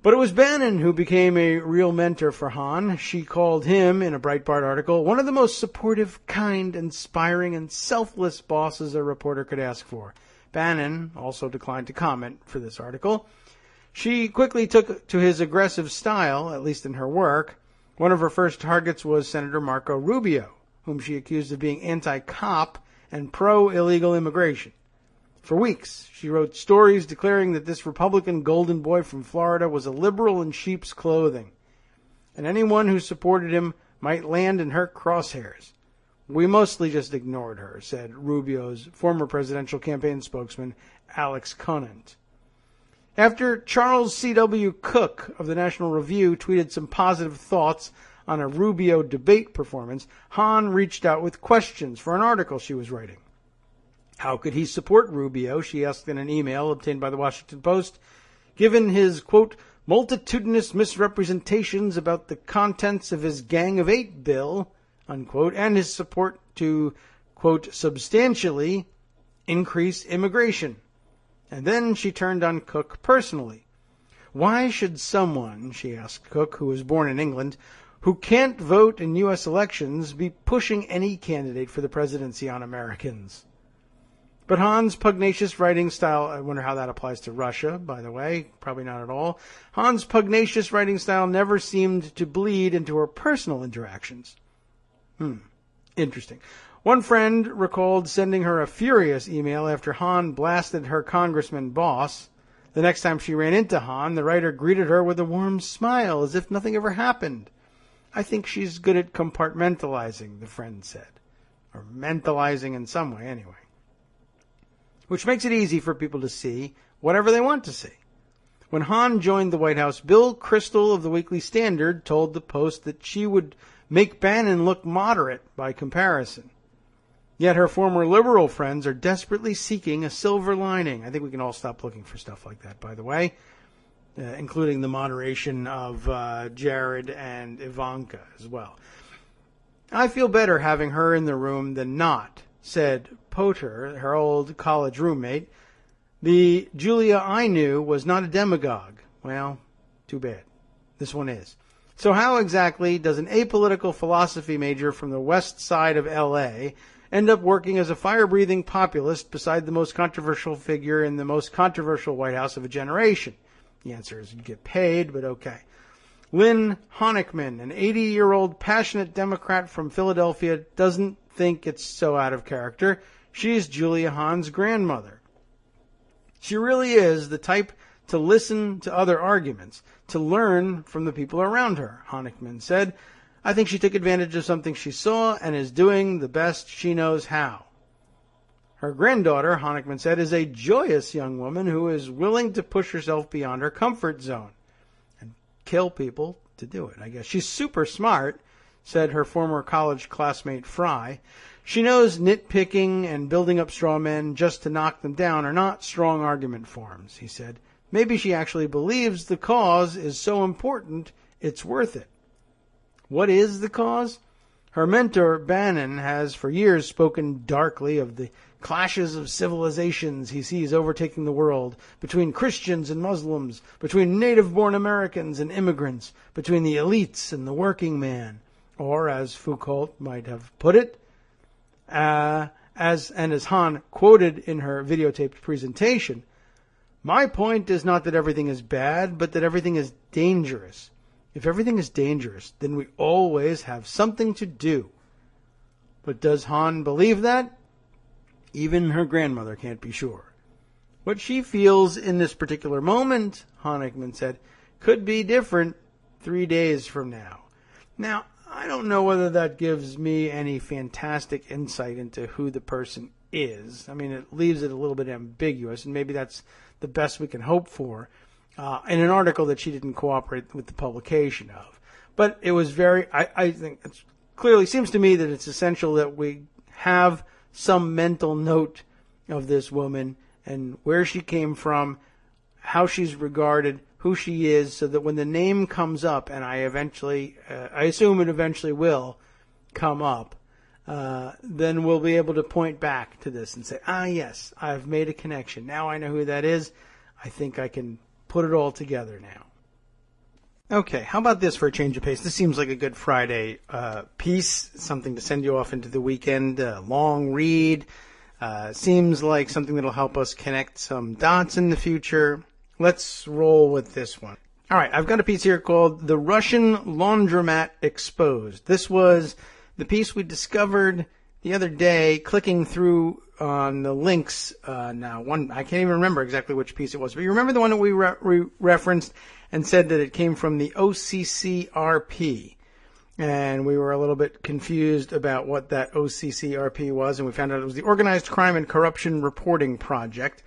But it was Bannon who became a real mentor for Hahn. She called him, in a Breitbart article, one of the most supportive, kind, inspiring, and selfless bosses a reporter could ask for. Bannon also declined to comment for this article. She quickly took to his aggressive style, at least in her work. One of her first targets was Senator Marco Rubio, whom she accused of being anti-cop and pro-illegal immigration. For weeks, she wrote stories declaring that this Republican golden boy from Florida was a liberal in sheep's clothing, and anyone who supported him might land in her crosshairs. We mostly just ignored her, said Rubio's former presidential campaign spokesman, Alex Conant. After Charles C.W. Cook of the National Review tweeted some positive thoughts on a Rubio debate performance, Hahn reached out with questions for an article she was writing. How could he support Rubio, she asked in an email obtained by the Washington Post, given his, quote, multitudinous misrepresentations about the contents of his Gang of Eight bill, unquote, and his support to, quote, substantially increase immigration. And then she turned on Cook personally. Why should someone, she asked Cook, who was born in England, who can't vote in U.S. elections be pushing any candidate for the presidency on Americans? But Hahn's pugnacious writing style, I wonder how that applies to Russia, by the way, probably not at all. Hahn's pugnacious writing style never seemed to bleed into her personal interactions. Interesting. One friend recalled sending her a furious email after Hahn blasted her congressman boss. The next time she ran into Hahn, the writer greeted her with a warm smile, as if nothing ever happened. I think she's good at compartmentalizing, the friend said. Or mentalizing in some way, anyway. Which makes it easy for people to see whatever they want to see. When Hahn joined the White House, Bill Kristol of the Weekly Standard told the Post that she would make Bannon look moderate by comparison. Yet her former liberal friends are desperately seeking a silver lining. I think we can all stop looking for stuff like that, by the way, including the moderation of Jared and Ivanka as well. I feel better having her in the room than not, said Poter, her old college roommate. The Julia I knew was not a demagogue. Well, too bad. This one is. So how exactly does an apolitical philosophy major from the west side of L.A. end up working as a fire-breathing populist beside the most controversial figure in the most controversial White House of a generation? The answer is you get paid, but okay. Lynn Honickman, an 80-year-old passionate Democrat from Philadelphia, doesn't think it's so out of character. She's Julia Hahn's grandmother. She really is the type to listen to other arguments, to learn from the people around her, Honickman said. I think she took advantage of something she saw and is doing the best she knows how. Her granddaughter, Honickman said, is a joyous young woman who is willing to push herself beyond her comfort zone and kill people to do it, I guess. She's super smart, said her former college classmate Fry. She knows nitpicking and building up straw men just to knock them down are not strong argument forms, he said. Maybe she actually believes the cause is so important it's worth it. What is the cause? Her mentor, Bannon, has for years spoken darkly of the clashes of civilizations he sees overtaking the world, between Christians and Muslims, between native-born Americans and immigrants, between the elites and the working man. Or, as Foucault might have put it, as Hahn quoted in her videotaped presentation, my point is not that everything is bad, but that everything is dangerous. If everything is dangerous, then we always have something to do. But does Hahn believe that? Even her grandmother can't be sure. What she feels in this particular moment, Honickman said, could be different 3 days from now. Now, I don't know whether that gives me any fantastic insight into who the person is. I mean, it leaves it a little bit ambiguous, and maybe that's the best we can hope for in an article that she didn't cooperate with the publication of. But it was I think it clearly seems to me that it's essential that we have some mental note of this woman and where she came from, how she's regarded, who she is, so that when the name comes up, and I assume it eventually will come up, then we'll be able to point back to this and say, yes, I've made a connection. Now I know who that is. I think I can put it all together now. Okay, how about this for a change of pace? This seems like a good Friday piece, something to send you off into the weekend, long read. Seems like something that'll help us connect some dots in the future. Let's roll with this one. All right, I've got a piece here called The Russian Laundromat Exposed. This was the piece we discovered the other day, clicking through on the links. I can't even remember exactly which piece it was, but you remember the one that we referenced and said that it came from the OCCRP. And we were a little bit confused about what that OCCRP was, and we found out it was the Organized Crime and Corruption Reporting Project.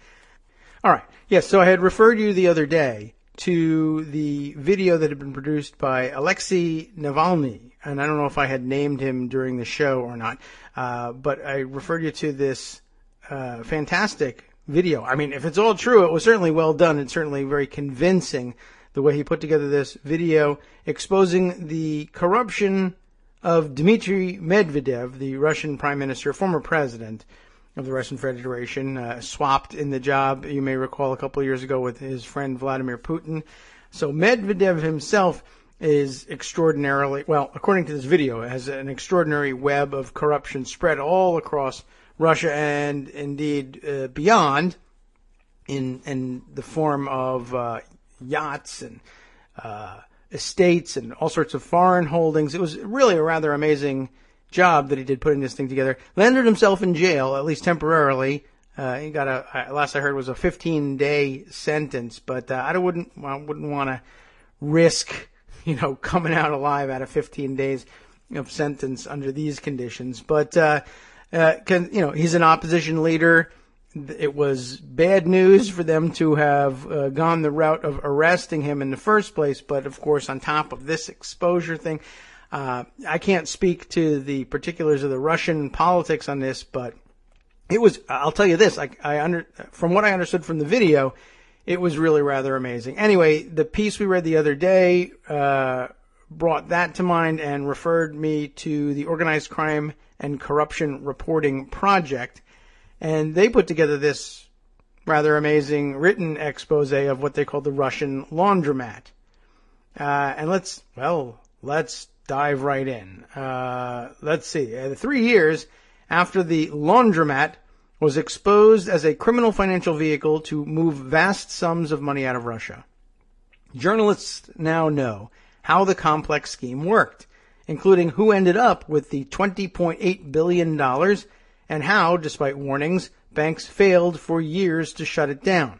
All right. Yes, so I had referred you the other day to the video that had been produced by Alexei Navalny, and I don't know if I had named him during the show or not, but I referred you to this fantastic video. I mean, if it's all true, it was certainly well done and certainly very convincing the way he put together this video exposing the corruption of Dmitry Medvedev, the Russian prime minister, former president of the Russian Federation, swapped in the job, you may recall, a couple of years ago with his friend Vladimir Putin. So Medvedev himself is extraordinarily, well, according to this video, has an extraordinary web of corruption spread all across Russia and indeed beyond in the form of yachts and estates and all sorts of foreign holdings. It was really a rather amazing job that he did putting this thing together. Landed himself in jail, at least temporarily. He got last I heard was a 15-day sentence, but I wouldn't want to risk, coming out alive out of 15 days of sentence under these conditions. But he's an opposition leader. It was bad news for them to have gone the route of arresting him in the first place. But of course, on top of this exposure thing, I can't speak to the particulars of the Russian politics on this, but it was, I'll tell you this, from what I understood from the video, it was really rather amazing. Anyway, the piece we read the other day, brought that to mind and referred me to the Organized Crime and Corruption Reporting Project. And they put together this rather amazing written expose of what they call the Russian laundromat. And let's dive right in. Let's see. 3 years after the laundromat was exposed as a criminal financial vehicle to move vast sums of money out of Russia, journalists now know how the complex scheme worked, including who ended up with the $20.8 billion and how, despite warnings, banks failed for years to shut it down.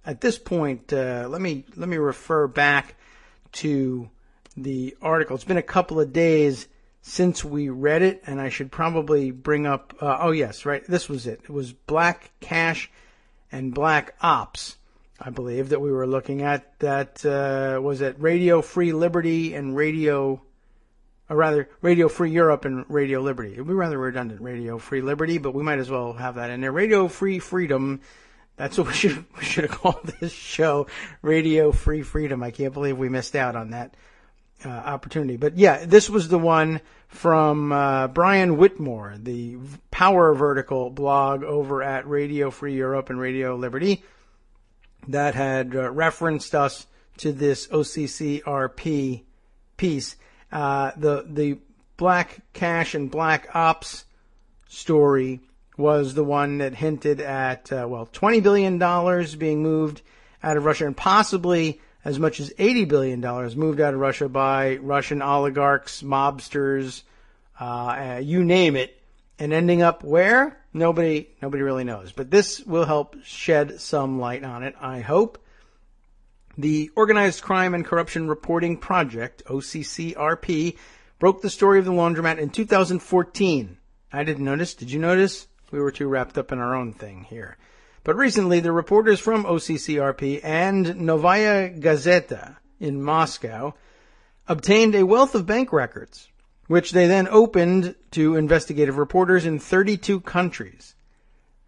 At this point, let me refer back to the article. It's been a couple of days since we read it, and I should probably bring up, this was it. It was Black Cash and Black Ops, I believe, that we were looking at. That was at Radio Free Liberty and Radio Free Europe and Radio Liberty. It would be rather redundant, Radio Free Liberty, but we might as well have that in there. Radio Free Freedom. That's what we should have called this show, Radio Free Freedom. I can't believe we missed out on that opportunity. But yeah, this was the one from Brian Whitmore, the Power Vertical blog over at Radio Free Europe and Radio Liberty, that had referenced us to this OCCRP piece. The Black Cash and Black Ops story was the one that hinted at, $20 billion being moved out of Russia, and possibly as much as $80 billion moved out of Russia by Russian oligarchs, mobsters, you name it, and ending up where? Nobody really knows. But this will help shed some light on it, I hope. The Organized Crime and Corruption Reporting Project, OCCRP, broke the story of the laundromat in 2014. I didn't notice. Did you notice? We were too wrapped up in our own thing here. But recently, the reporters from OCCRP and Novaya Gazeta in Moscow obtained a wealth of bank records, which they then opened to investigative reporters in 32 countries.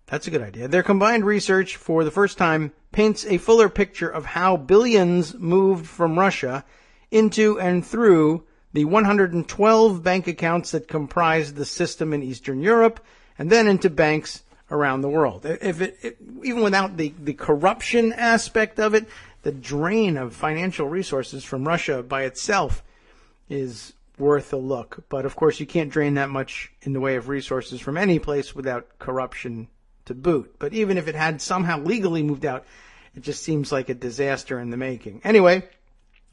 That's a good idea. Their combined research, for the first time, paints a fuller picture of how billions moved from Russia into and through the 112 bank accounts that comprise the system in Eastern Europe, and then into banks around the world. Even without the corruption aspect of it, the drain of financial resources from Russia by itself is worth a look. But of course, you can't drain that much in the way of resources from any place without corruption to boot. But even if it had somehow legally moved out, it just seems like a disaster in the making. Anyway,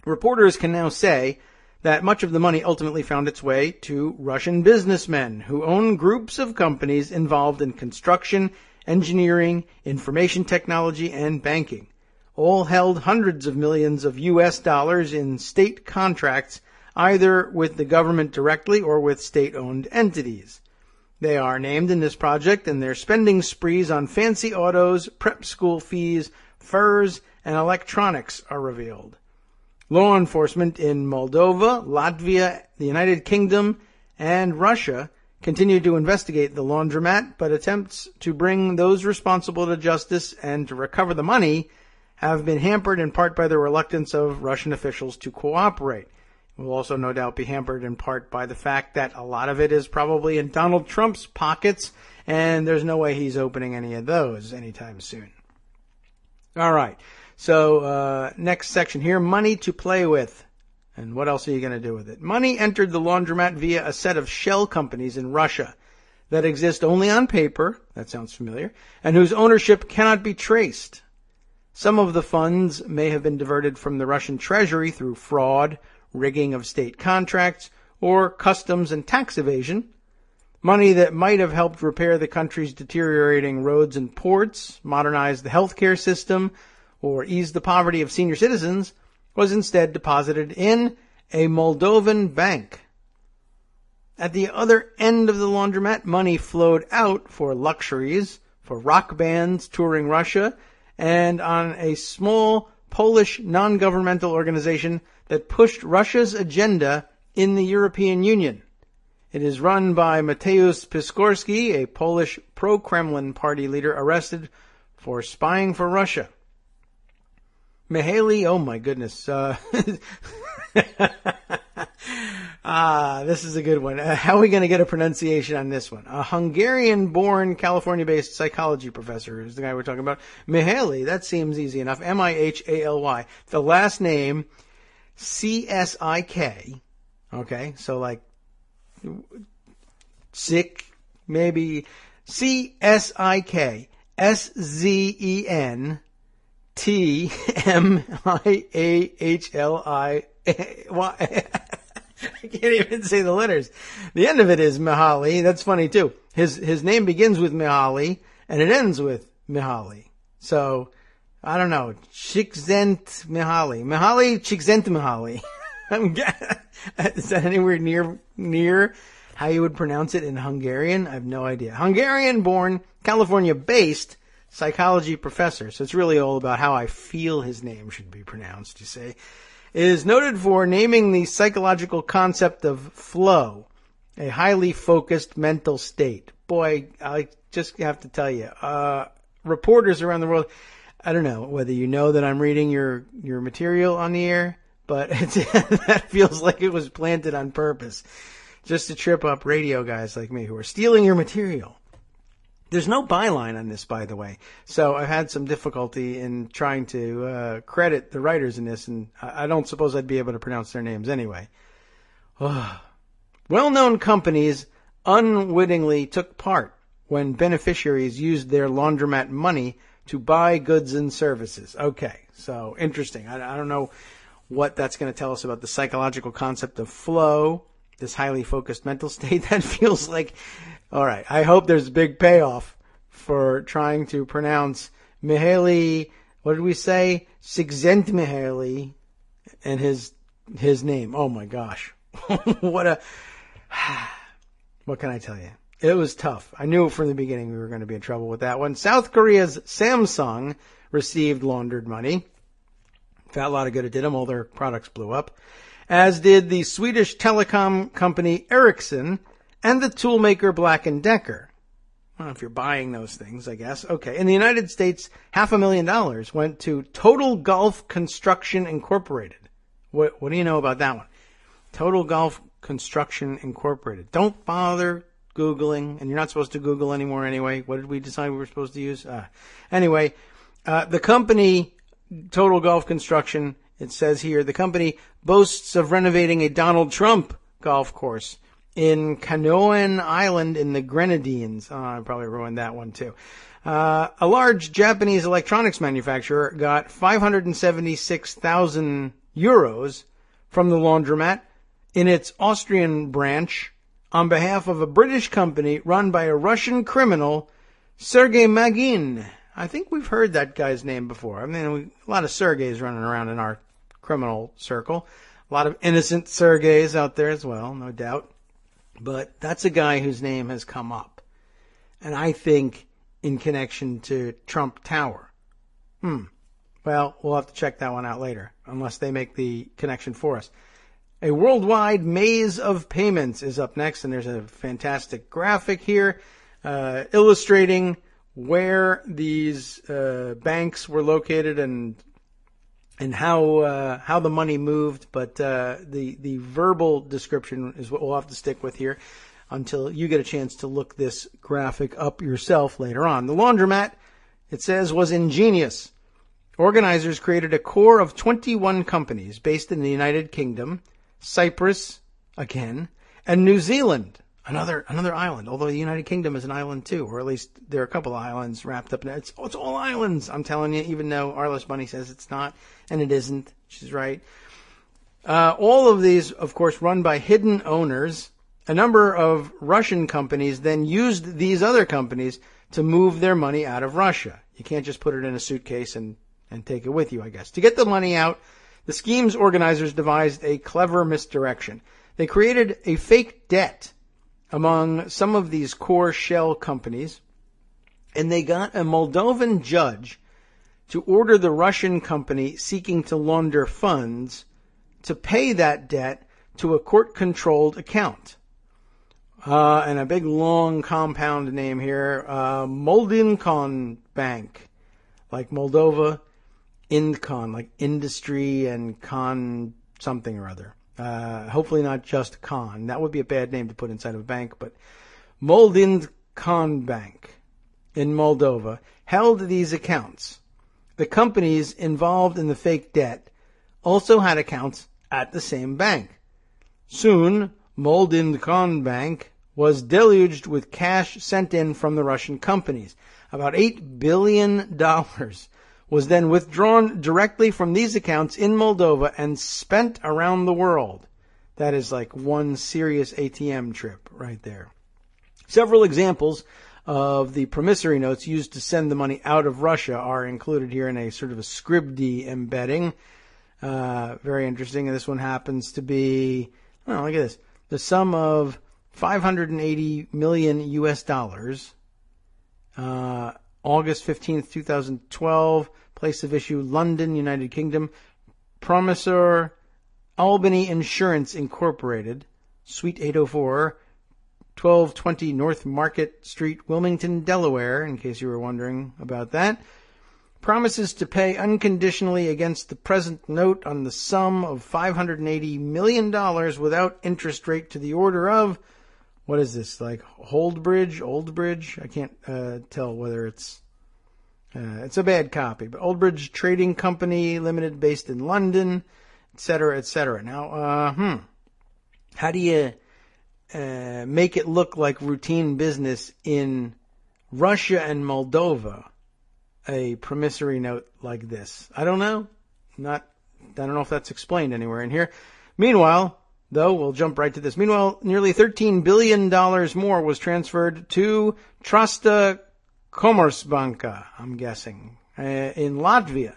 reporters can now say that much of the money ultimately found its way to Russian businessmen who own groups of companies involved in construction, engineering, information technology, and banking. All held hundreds of millions of U.S. dollars in state contracts, either with the government directly or with state-owned entities. They are named in this project, and their spending sprees on fancy autos, prep school fees, furs, and electronics are revealed. Law enforcement in Moldova, Latvia, the United Kingdom, and Russia continue to investigate the laundromat, but attempts to bring those responsible to justice and to recover the money have been hampered in part by the reluctance of Russian officials to cooperate. It will also no doubt be hampered in part by the fact that a lot of it is probably in Donald Trump's pockets, and there's no way he's opening any of those anytime soon. All right. So, next section here, money to play with. And what else are you going to do with it? Money entered the laundromat via a set of shell companies in Russia that exist only on paper, that sounds familiar, and whose ownership cannot be traced. Some of the funds may have been diverted from the Russian treasury through fraud, rigging of state contracts, or customs and tax evasion. Money that might have helped repair the country's deteriorating roads and ports, modernize the healthcare system, or ease the poverty of senior citizens, was instead deposited in a Moldovan bank. At the other end of the laundromat, money flowed out for luxuries, for rock bands touring Russia, and on a small Polish non-governmental organization that pushed Russia's agenda in the European Union. It is run by Mateusz Piskorski, a Polish pro-Kremlin party leader arrested for spying for Russia. Mihaly, oh my goodness. This is a good one. How are we going to get a pronunciation on this one? A Hungarian-born, California-based psychology professor is the guy we're talking about. Mihaly, that seems easy enough. Mihaly. The last name, Csik. Okay, so like sick, maybe Csik. SZENTMIAHLI. I can't even say the letters. The end of it is Mihaly. That's funny too. His name begins with Mihaly and it ends with Mihaly. So I don't know. Csikszentmihalyi. Mihaly Csikszentmihalyi. Is that anywhere near how you would pronounce it in Hungarian? I have no idea. Hungarian-born, California-based psychology professor. So it's really all about how I feel his name should be pronounced, you say. Is noted for naming the psychological concept of flow, a highly focused mental state. Boy, I just have to tell you, reporters around the world, I don't know whether you know that I'm reading your material on the air, but that feels like it was planted on purpose, just to trip up radio guys like me who are stealing your material. There's no byline on this, by the way, so I've had some difficulty in trying to credit the writers in this, and I don't suppose I'd be able to pronounce their names anyway. Well-known companies unwittingly took part when beneficiaries used their laundromat money to buy goods and services. Okay, so interesting. I don't know what that's going to tell us about the psychological concept of flow, this highly focused mental state. That feels like... All right, I hope there's a big payoff for trying to pronounce Mihaly, what did we say? Csikszentmihalyi, and his name. Oh my gosh. What can I tell you? It was tough. I knew from the beginning we were going to be in trouble with that one. South Korea's Samsung received laundered money. Fat lot of good it did them. All their products blew up. As did the Swedish telecom company Ericsson, and the toolmaker Black & Decker. Well, if you're buying those things, I guess. Okay. In the United States, $500,000 went to Total Golf Construction Incorporated. What do you know about that one? Total Golf Construction Incorporated. Don't bother Googling, and you're not supposed to Google anymore anyway. What did we decide we were supposed to use? Anyway, the company, Total Golf Construction, it says here, the company boasts of renovating a Donald Trump golf course in Canoan Island in the Grenadines. Oh, I probably ruined that one too. A large Japanese electronics manufacturer got 576,000 euros from the laundromat in its Austrian branch on behalf of a British company run by a Russian criminal, Sergei Magin. I think we've heard that guy's name before. I mean, a lot of Sergeys running around in our criminal circle. A lot of innocent Sergeys out there as well, no doubt. But that's a guy whose name has come up. And I think in connection to Trump Tower. Well, we'll have to check that one out later, unless they make the connection for us. A worldwide maze of payments is up next, and there's a fantastic graphic here illustrating where these banks were located and how the money moved, but the verbal description is what we'll have to stick with here until you get a chance to look this graphic up yourself later on. The laundromat, it says, was ingenious. Organizers created a core of 21 companies based in the United Kingdom, Cyprus, again, and New Zealand, another island, although the United Kingdom is an island too, or at least there are a couple of islands wrapped up in it. It's all islands, I'm telling you, even though Arliss Bunny says it's not, and it isn't. She's right. All of these, of course, run by hidden owners. A number of Russian companies then used these other companies to move their money out of Russia. You can't just put it in a suitcase and take it with you, I guess. To get the money out, the scheme's organizers devised a clever misdirection. They created a fake debt among some of these core shell companies, and they got a Moldovan judge to order the Russian company seeking to launder funds to pay that debt to a court-controlled account. And a big, long compound name here, Moldinkon Bank, like Moldova, Indcon, like industry and con something or other. Hopefully not just con. That would be a bad name to put inside of a bank, but Moldindcon Bank in Moldova held these accounts. The companies involved in the fake debt also had accounts at the same bank. Soon, Moldindcon Bank was deluged with cash sent in from the Russian companies. About $8 billion was then withdrawn directly from these accounts in Moldova and spent around the world. That is like one serious ATM trip right there. Several examples of the promissory notes used to send the money out of Russia are included here in a sort of a Scribd embedding. Very interesting. And this one happens to be, oh, look at this. The sum of 580 million US dollars. August 15th, 2012. Place of issue, London, United Kingdom. Promissor, Albany Insurance Incorporated. Suite 804. 1220 North Market Street, Wilmington, Delaware, in case you were wondering about that. Promises to pay unconditionally against the present note on the sum of $580 million without interest rate to the order of, what is this, like Old Bridge? I can't tell whether it's a bad copy, but Old Bridge Trading Company Limited based in London, etc., etc. Now, how do you make it look like routine business in Russia and Moldova, a promissory note like this? I don't know. I don't know if that's explained anywhere in here. Meanwhile, though, we'll jump right to this. Meanwhile, nearly $13 billion more was transferred to Trasta Komercbanka, I'm guessing, in Latvia.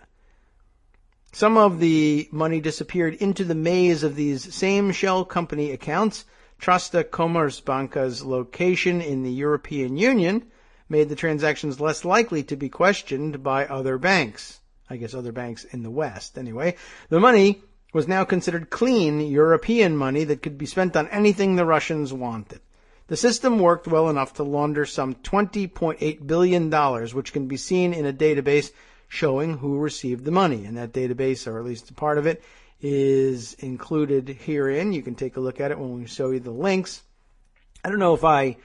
Some of the money disappeared into the maze of these same shell company accounts. Trasta Komercbanka's location in the European Union made the transactions less likely to be questioned by other banks. I guess other banks in the West, anyway. The money was now considered clean European money that could be spent on anything the Russians wanted. The system worked well enough to launder some $20.8 billion, which can be seen in a database showing who received the money. And that database, or at least a part of it, is included herein. You can take a look at it when we show you the links. I don't know if I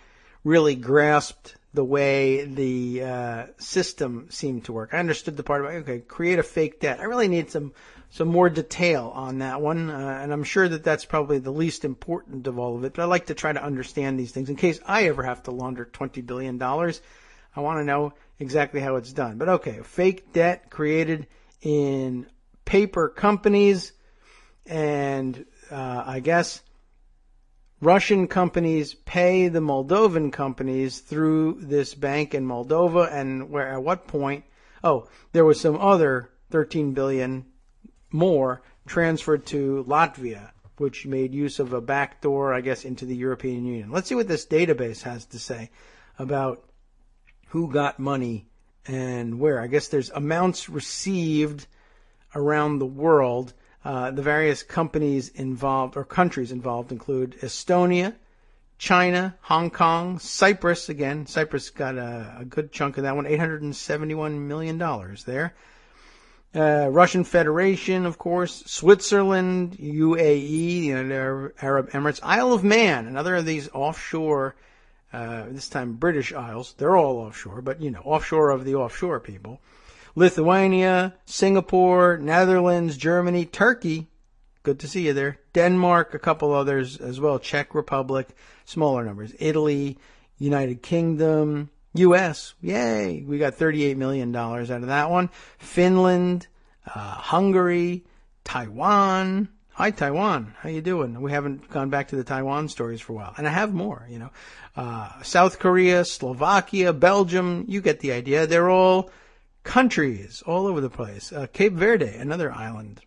really grasped the way the system seemed to work. I understood the part about, okay, create a fake debt. I really need some more detail on that one, and I'm sure that that's probably the least important of all of it, but I like to try to understand these things in case I ever have to launder $20 billion. I want to know exactly how it's done. But okay, fake debt created in paper companies, and I guess Russian companies pay the Moldovan companies through this bank in Moldova, and where at what point, there was some other 13 billion more transferred to Latvia, which made use of a backdoor, I guess, into the European Union. Let's see what this database has to say about who got money and where. I guess there's amounts received around the world. The various companies involved, or countries involved, include Estonia, China, Hong Kong, Cyprus. Again, Cyprus got a good chunk of that one, $871 million there. Russian Federation, of course, Switzerland, UAE, the United Arab Emirates, Isle of Man, another of these offshore, this time British Isles. They're all offshore, but, offshore of the offshore people. Lithuania, Singapore, Netherlands, Germany, Turkey, good to see you there, Denmark, a couple others as well, Czech Republic, smaller numbers, Italy, United Kingdom, U.S., yay, we got $38 million out of that one, Finland, Hungary, Taiwan. Hi, Taiwan, how you doing? We haven't gone back to the Taiwan stories for a while, and I have more, South Korea, Slovakia, Belgium, you get the idea, they're all countries all over the place. Cape Verde, another island.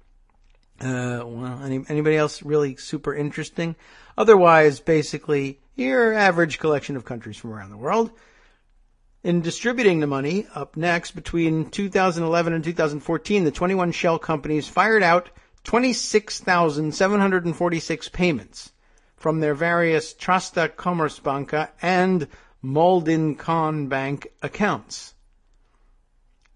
Anybody else really super interesting? Otherwise, basically, your average collection of countries from around the world. In distributing the money, up next, between 2011 and 2014, the 21 shell companies fired out 26,746 payments from their various Trasta Komercbanka and Moldindcon Bank accounts.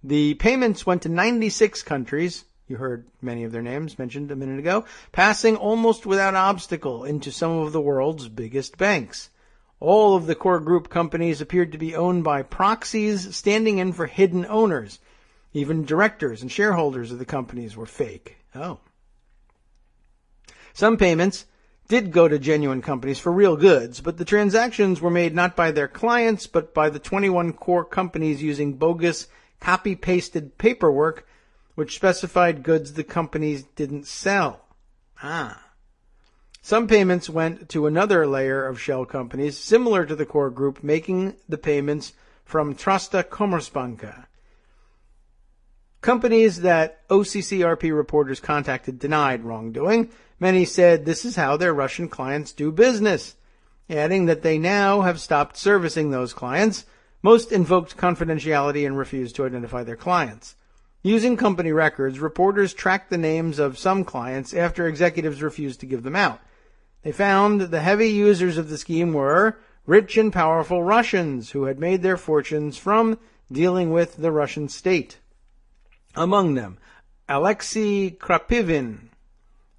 The payments went to 96 countries. You heard many of their names mentioned a minute ago, passing almost without obstacle into some of the world's biggest banks. All of the core group companies appeared to be owned by proxies standing in for hidden owners. Even directors and shareholders of the companies were fake. Oh. Some payments did go to genuine companies for real goods, but the transactions were made not by their clients, but by the 21 core companies using bogus, copy-pasted paperwork which specified goods the companies didn't sell. Some payments went to another layer of shell companies similar to the core group, making the payments from Trasta Commerzbanka. Companies that OCCRP reporters contacted denied wrongdoing. Many said this is how their Russian clients do business, adding that they now have stopped servicing those clients. Most invoked confidentiality and refused to identify their clients. Using company records, reporters tracked the names of some clients after executives refused to give them out. They found the heavy users of the scheme were rich and powerful Russians who had made their fortunes from dealing with the Russian state. Among them, Alexei Krapivin,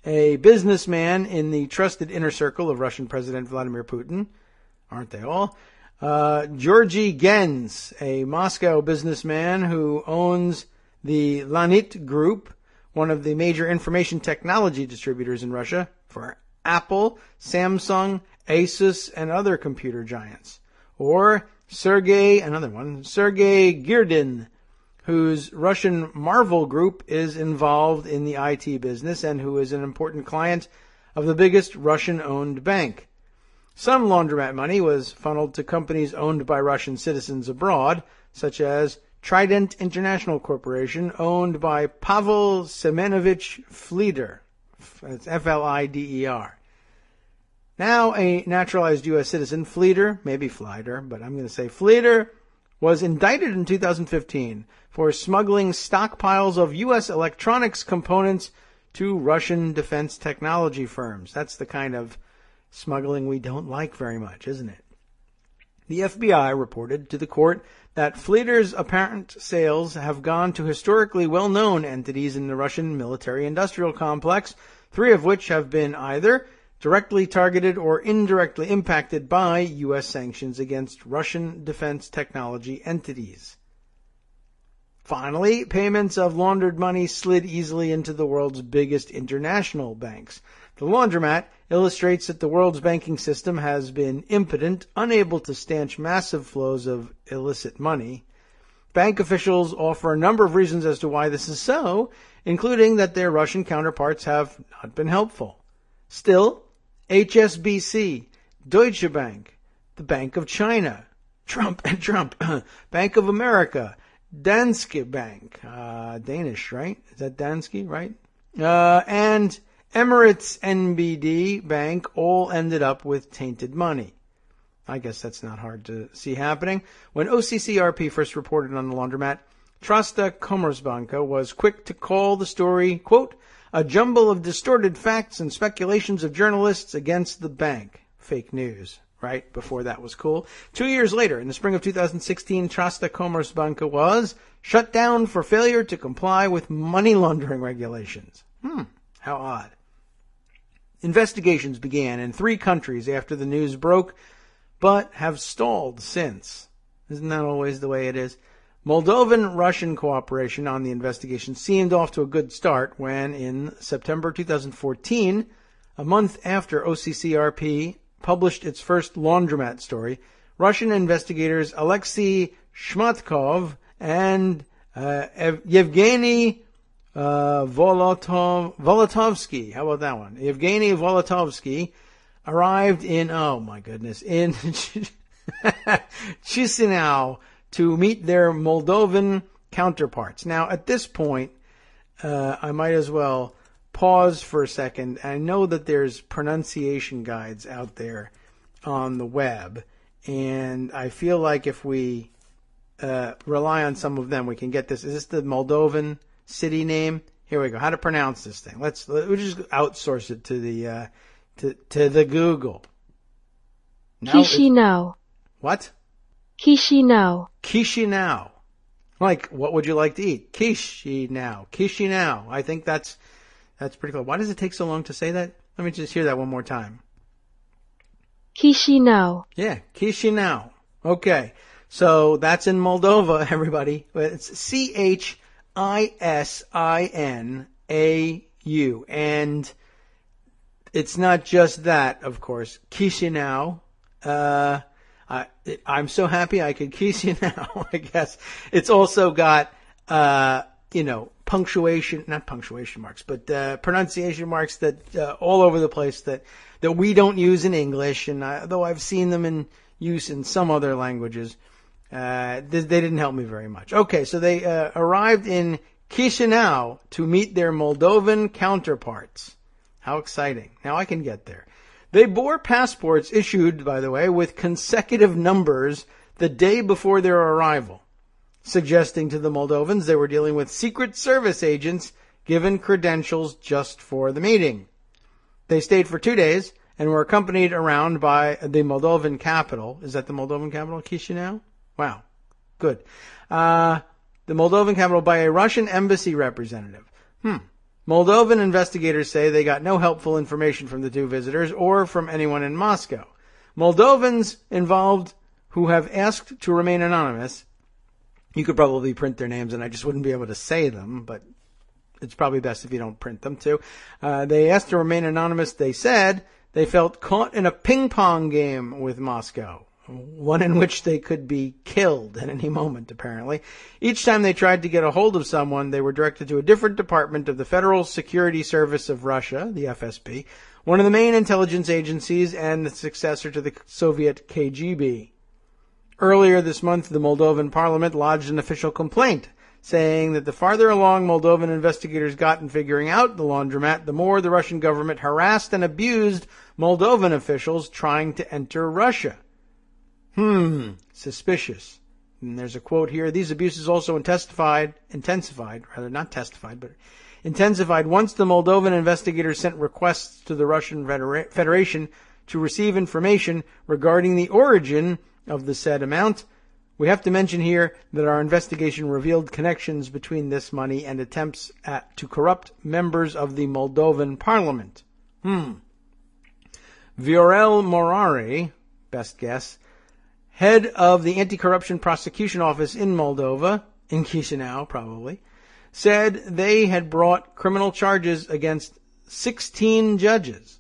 a businessman in the trusted inner circle of Russian President Vladimir Putin. Aren't they all? Georgy Gens, a Moscow businessman who owns the Lanit Group, one of the major information technology distributors in Russia for Apple, Samsung, Asus, and other computer giants. Or Sergei Girdin, whose Russian Marvel Group is involved in the IT business and who is an important client of the biggest Russian-owned bank. Some laundromat money was funneled to companies owned by Russian citizens abroad, such as Trident International Corporation, owned by Pavel Semenovich Flieder. That's F-L-I-D-E-R. Now a naturalized U.S. citizen, Flieder, maybe Flieder, but I'm going to say Flieder, was indicted in 2015 for smuggling stockpiles of U.S. electronics components to Russian defense technology firms. That's the kind of smuggling we don't like very much, isn't it? The FBI reported to the court that Flieder's apparent sales have gone to historically well-known entities in the Russian military-industrial complex, 3 of which have been either directly targeted or indirectly impacted by U.S. sanctions against Russian defense technology entities. Finally, payments of laundered money slid easily into the world's biggest international banks. The laundromat illustrates that the world's banking system has been impotent, unable to stanch massive flows of illicit money. Bank officials offer a number of reasons as to why this is so, including that their Russian counterparts have not been helpful. Still, HSBC, Deutsche Bank, the Bank of China, Trump, Bank of America, Danske Bank, Danish, right? Is that Danske, right? And Emirates NBD Bank all ended up with tainted money. I guess that's not hard to see happening. When OCCRP first reported on the laundromat, Trasta Commerzbanka was quick to call the story, quote, a jumble of distorted facts and speculations of journalists against the bank. Fake news, right? Before that was cool. 2 years later, in the spring of 2016, Trasta Commerzbanka was shut down for failure to comply with money laundering regulations. How odd. Investigations began in 3 countries after the news broke, but have stalled since. Isn't that always the way it is? Moldovan-Russian cooperation on the investigation seemed off to a good start when, in September 2014, a month after OCCRP published its first laundromat story, Russian investigators Alexei Shmatkov and Yevgeny Volotovsky, how about that one? Yevgeny Volotovsky arrived in Chisinau to meet their Moldovan counterparts. Now, at this point, I might as well pause for a second. I know that there's pronunciation guides out there on the web, and I feel like if we rely on some of them, we can get this. Is this the Moldovan city name? Here we go. How to pronounce this thing? We'll just outsource it to the to the Google. Chisinau. What? Chisinau. Chisinau. Like, what would you like to eat? Chisinau. Chisinau. I think that's pretty cool. Why does it take so long to say that? Let me just hear that one more time. Chisinau. Yeah, Chisinau. Okay. So that's in Moldova, everybody. It's Chisinau. And it's not just that, of course. Chisinau. I'm so happy I could Chisinau, I guess. It's also got, punctuation, not punctuation marks, but pronunciation marks that all over the place that we don't use in English. And though I've seen them in use in some other languages, they didn't help me very much. Okay, so they arrived in Chisinau to meet their Moldovan counterparts. How exciting. Now I can get there. They bore passports issued, by the way, with consecutive numbers the day before their arrival, suggesting to the Moldovans they were dealing with Secret Service agents given credentials just for the meeting. They stayed for 2 days and were accompanied around by the Moldovan capital. Is that the Moldovan capital, Chisinau? Wow. Good. The Moldovan capital by a Russian embassy representative. Moldovan investigators say they got no helpful information from the two visitors or from anyone in Moscow. Moldovans involved who have asked to remain anonymous, you could probably print their names and I just wouldn't be able to say them, but it's probably best if you don't print them too. They asked to remain anonymous. They said they felt caught in a ping pong game with Moscow, one in which they could be killed at any moment, apparently. Each time they tried to get a hold of someone, they were directed to a different department of the Federal Security Service of Russia, the FSB, one of the main intelligence agencies and the successor to the Soviet KGB. Earlier this month, the Moldovan parliament lodged an official complaint, saying that the farther along Moldovan investigators got in figuring out the laundromat, the more the Russian government harassed and abused Moldovan officials trying to enter Russia. Suspicious. And there's a quote here. These abuses also intensified once the Moldovan investigators sent requests to the Russian Federation to receive information regarding the origin of the said amount. We have to mention here that our investigation revealed connections between this money and attempts to corrupt members of the Moldovan parliament. Viorel Morare, best guess, head of the anti-corruption prosecution office in Moldova, in Chisinau probably, said they had brought criminal charges against 16 judges.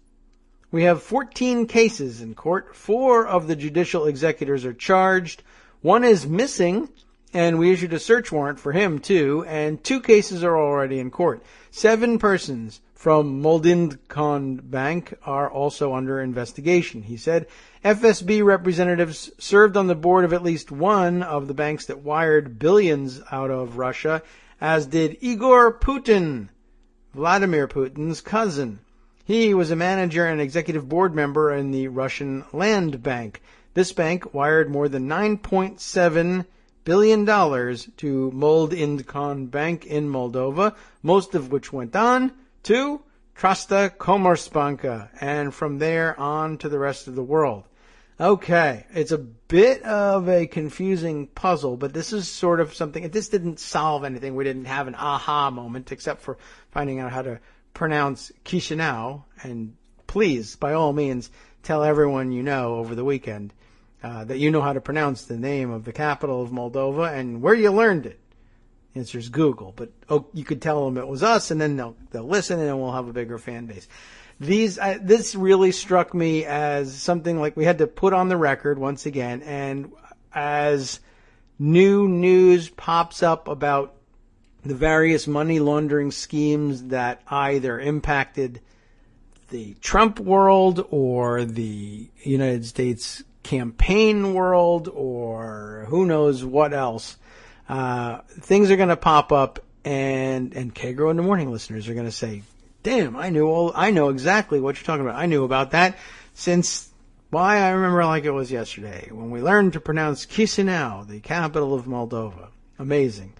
We have 14 cases in court. 4 of the judicial executors are charged. 1 is missing, and we issued a search warrant for him too, and 2 cases are already in court. 7 persons from Moldindcon Bank are also under investigation, he said. FSB representatives served on the board of at least one of the banks that wired billions out of Russia, as did Igor Putin, Vladimir Putin's cousin. He was a manager and executive board member in the Russian Land Bank. This bank wired more than $9.7 billion to Moldindcon Bank in Moldova, most of which went on to Trasta Komersbanka, and from there on to the rest of the world. Okay, it's a bit of a confusing puzzle, but this is sort of something, this didn't solve anything. We didn't have an aha moment, except for finding out how to pronounce Chisinau, and please, by all means, tell everyone you know over the weekend that you know how to pronounce the name of the capital of Moldova and where you learned it. The answer is Google, but you could tell them it was us, and then they'll listen, and then we'll have a bigger fan base. This really struck me as something like we had to put on the record once again, and as new news pops up about the various money laundering schemes that either impacted the Trump world or the United States campaign world or who knows what else, things are going to pop up, and Kagro in the Morning listeners are going to say, damn, I know exactly what you're talking about. I knew about that since, I remember like it was yesterday when we learned to pronounce Chisinau, the capital of Moldova. Amazing.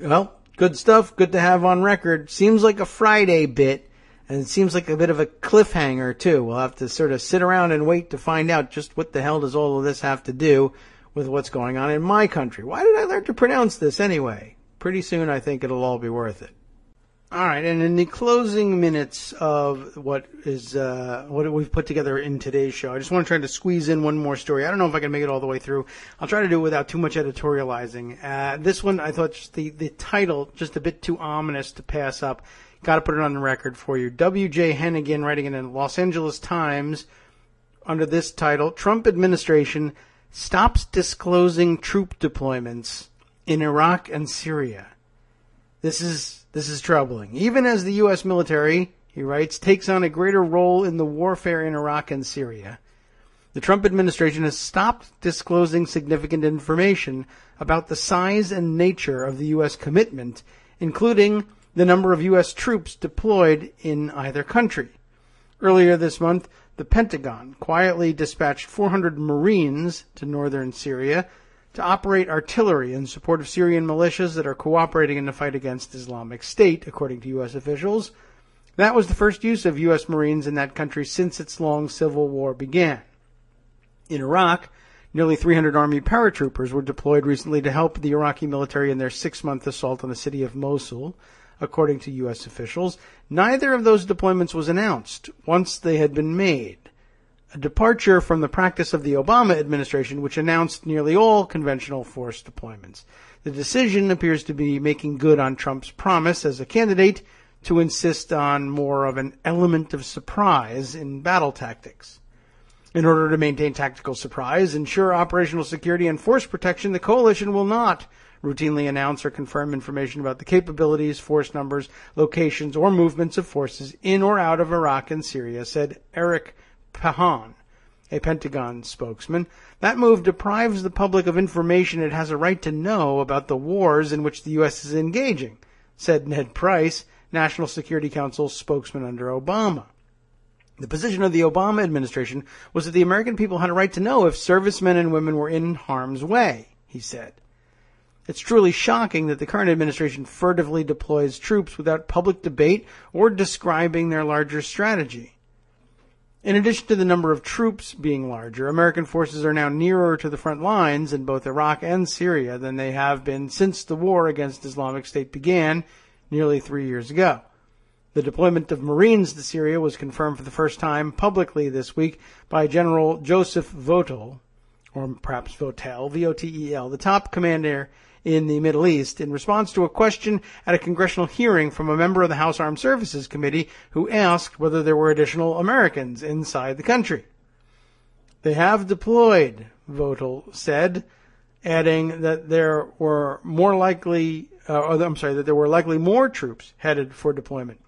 Well, good stuff. Good to have on record. Seems like a Friday bit, and it seems like a bit of a cliffhanger too. We'll have to sort of sit around and wait to find out just what the hell does all of this have to do with what's going on in my country. Why did I learn to pronounce this anyway? Pretty soon I think it'll all be worth it. All right, and in the closing minutes of what we've put together in today's show, I just want to try to squeeze in one more story. I don't know if I can make it all the way through. I'll try to do it without too much editorializing. This one, I thought just the title, just a bit too ominous to pass up. Got to put it on the record for you. W.J. Hennigan, writing in the Los Angeles Times, under this title, Trump administration stops disclosing troop deployments in Iraq and Syria. This is troubling. Even as the U.S. military, he writes, takes on a greater role in the warfare in Iraq and Syria, the Trump administration has stopped disclosing significant information about the size and nature of the U.S. commitment, including the number of U.S. troops deployed in either country. Earlier this month, the Pentagon quietly dispatched 400 Marines to northern Syria to operate artillery in support of Syrian militias that are cooperating in the fight against Islamic State, according to U.S. officials. That was the first use of U.S. Marines in that country since its long civil war began. In Iraq, nearly 300 Army paratroopers were deployed recently to help the Iraqi military in their 6-month assault on the city of Mosul, according to U.S. officials. Neither of those deployments was announced once they had been made, a departure from the practice of the Obama administration, which announced nearly all conventional force deployments. The decision appears to be making good on Trump's promise as a candidate to insist on more of an element of surprise in battle tactics. In order to maintain tactical surprise, ensure operational security, and force protection, the coalition will not routinely announce or confirm information about the capabilities, force numbers, locations, or movements of forces in or out of Iraq and Syria, said Eric Pahan, a Pentagon spokesman. That move deprives the public of information it has a right to know about the wars in which the U.S. is engaging, said Ned Price, National Security Council spokesman under Obama. The position of the Obama administration was that the American people had a right to know if servicemen and women were in harm's way, he said. It's truly shocking that the current administration furtively deploys troops without public debate or describing their larger strategy. In addition to the number of troops being larger, American forces are now nearer to the front lines in both Iraq and Syria than they have been since the war against Islamic State began nearly 3 years ago. The deployment of Marines to Syria was confirmed for the first time publicly this week by General Joseph Votel, or perhaps Votel, V-O-T-E-L, the top commander in the Middle East, in response to a question at a congressional hearing from a member of the House Armed Services Committee who asked whether there were additional Americans inside the country. They have deployed, Votel said, adding that there were likely more troops headed for deployment.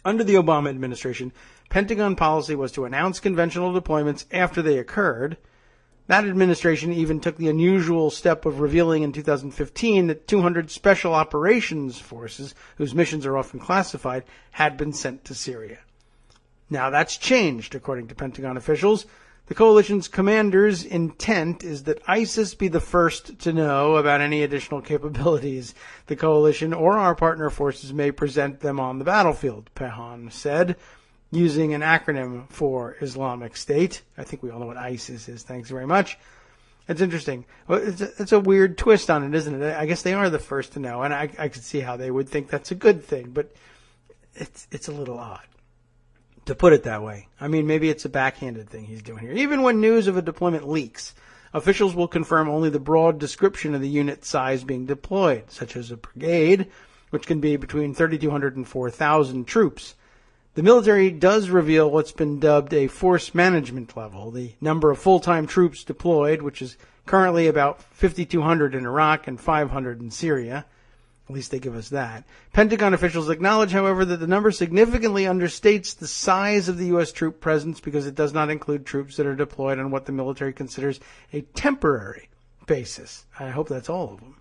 Under the Obama administration, Pentagon policy was to announce conventional deployments after they occurred. That administration even took the unusual step of revealing in 2015 that 200 special operations forces, whose missions are often classified, had been sent to Syria. Now that's changed, according to Pentagon officials. The coalition's commander's intent is that ISIS be the first to know about any additional capabilities the coalition or our partner forces may present them on the battlefield, Pahan said, using an acronym for Islamic State. I think we all know what ISIS is. Thanks very much. It's interesting. Well, it's a weird twist on it, isn't it? I guess they are the first to know, and I could see how they would think that's a good thing, but it's a little odd to put it that way. I mean, maybe it's a backhanded thing he's doing here. Even when news of a deployment leaks, officials will confirm only the broad description of the unit size being deployed, such as a brigade, which can be between 3,200 and 4,000 troops. The military does reveal what's been dubbed a force management level, the number of full-time troops deployed, which is currently about 5,200 in Iraq and 500 in Syria. At least they give us that. Pentagon officials acknowledge, however, that the number significantly understates the size of the U.S. troop presence because it does not include troops that are deployed on what the military considers a temporary basis. I hope that's all of them.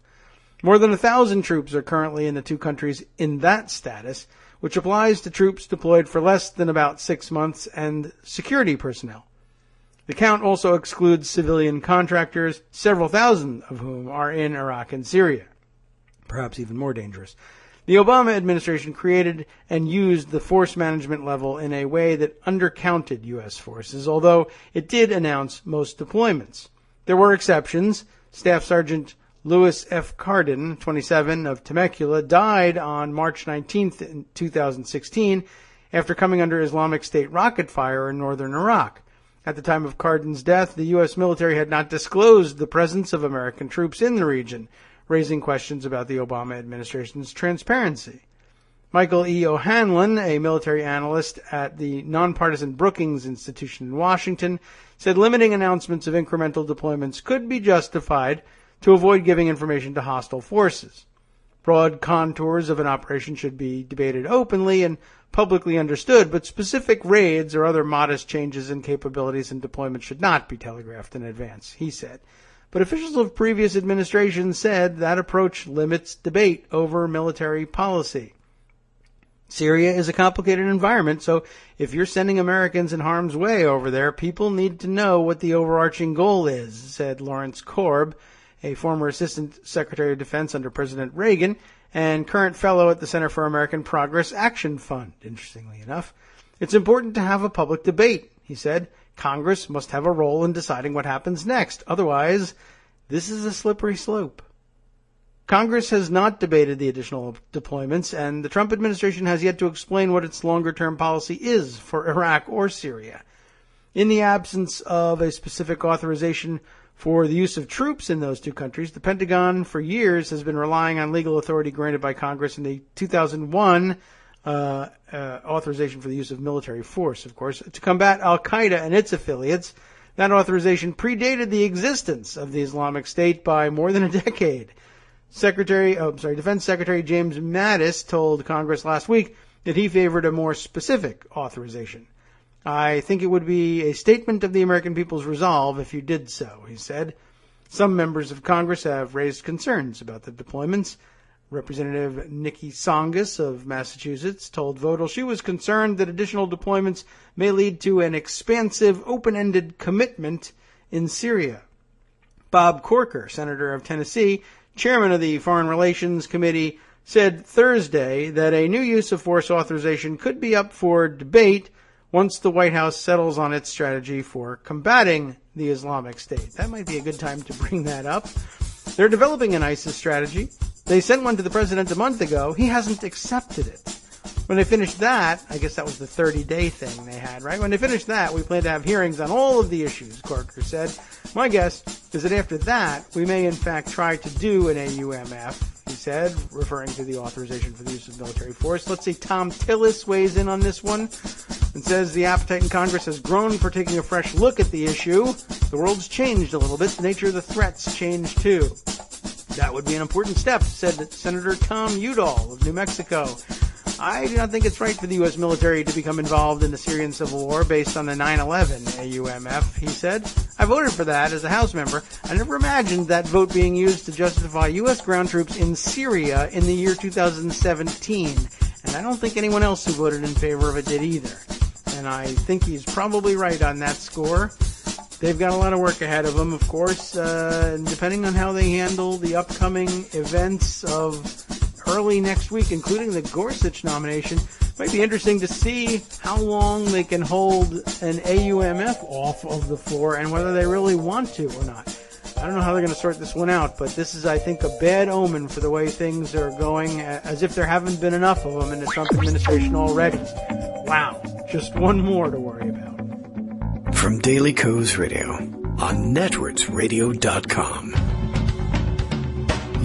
More than 1,000 troops are currently in the two countries in that status, which applies to troops deployed for less than about 6 months and security personnel. The count also excludes civilian contractors, several thousand of whom are in Iraq and Syria. Perhaps even more dangerous. The Obama administration created and used the force management level in a way that undercounted U.S. forces, although it did announce most deployments. There were exceptions. Staff Sergeant Louis F. Cardin, 27, of Temecula, died on March 19th, 2016, after coming under Islamic State rocket fire in northern Iraq. At the time of Cardin's death, the U.S. military had not disclosed the presence of American troops in the region, raising questions about the Obama administration's transparency. Michael E. O'Hanlon, a military analyst at the nonpartisan Brookings Institution in Washington, said limiting announcements of incremental deployments could be justified to avoid giving information to hostile forces. Broad contours of an operation should be debated openly and publicly understood, but specific raids or other modest changes in capabilities and deployment should not be telegraphed in advance, he said. But officials of previous administrations said that approach limits debate over military policy. Syria is a complicated environment, so if you're sending Americans in harm's way over there, people need to know what the overarching goal is, said Lawrence Korb, a former Assistant Secretary of Defense under President Reagan and current fellow at the Center for American Progress Action Fund, interestingly enough. It's important to have a public debate, he said. Congress must have a role in deciding what happens next. Otherwise, this is a slippery slope. Congress has not debated the additional deployments, and the Trump administration has yet to explain what its longer-term policy is for Iraq or Syria. In the absence of a specific authorization for the use of troops in those two countries, the Pentagon for years has been relying on legal authority granted by Congress in the 2001 authorization for the use of military force, of course, to combat al-Qaeda and its affiliates. That authorization predated the existence of the Islamic State by more than a decade. Defense Secretary James Mattis told Congress last week that he favored a more specific authorization. I think it would be a statement of the American people's resolve if you did so, he said. Some members of Congress have raised concerns about the deployments. Representative Nikki Tsongas of Massachusetts told Votel she was concerned that additional deployments may lead to an expansive, open-ended commitment in Syria. Bob Corker, Senator of Tennessee, chairman of the Foreign Relations Committee, said Thursday that a new use of force authorization could be up for debate once the White House settles on its strategy for combating the Islamic State. That might be a good time to bring that up. They're developing an ISIS strategy. They sent one to the president a month ago. He hasn't accepted it. When they finish that, I guess that was the 30-day thing they had, right? When they finish that, we plan to have hearings on all of the issues, Corker said. My guess is that after that, we may in fact try to do an AUMF, he said, referring to the authorization for the use of military force. Let's see, Tom Tillis weighs in on this one and says the appetite in Congress has grown for taking a fresh look at the issue. The world's changed a little bit. The nature of the threats changed too. That would be an important step, said Senator Tom Udall of New Mexico. I do not think it's right for the U.S. military to become involved in the Syrian civil war based on the 9/11 AUMF, he said. I voted for that as a House member. I never imagined that vote being used to justify U.S. ground troops in Syria in the year 2017. And I don't think anyone else who voted in favor of it did either. And I think he's probably right on that score. They've got a lot of work ahead of them, of course, and depending on how they handle the upcoming events of early next week, including the Gorsuch nomination, might be interesting to see how long they can hold an AUMF off of the floor and whether they really want to or not. I don't know how they're going to sort this one out, but this is, I think, a bad omen for the way things are going, as if there haven't been enough of them in the Trump administration already. Wow, just one more to worry about. From Daily Kos Radio on networksradio.com.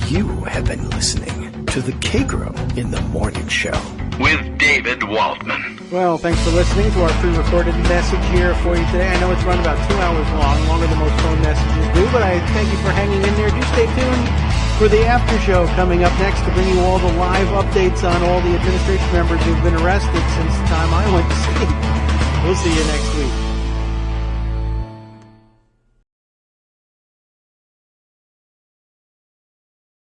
You have been listening to the Kagro in the Morning Show with David Waldman. Well, thanks for listening to our pre-recorded message here for you today. I know it's run about 2 hours long, longer than most phone messages do, but I thank you for hanging in there. Do stay tuned for the after show coming up next to bring you all the live updates on all the administration members who've been arrested since the time I went to sleep. We'll see you next week.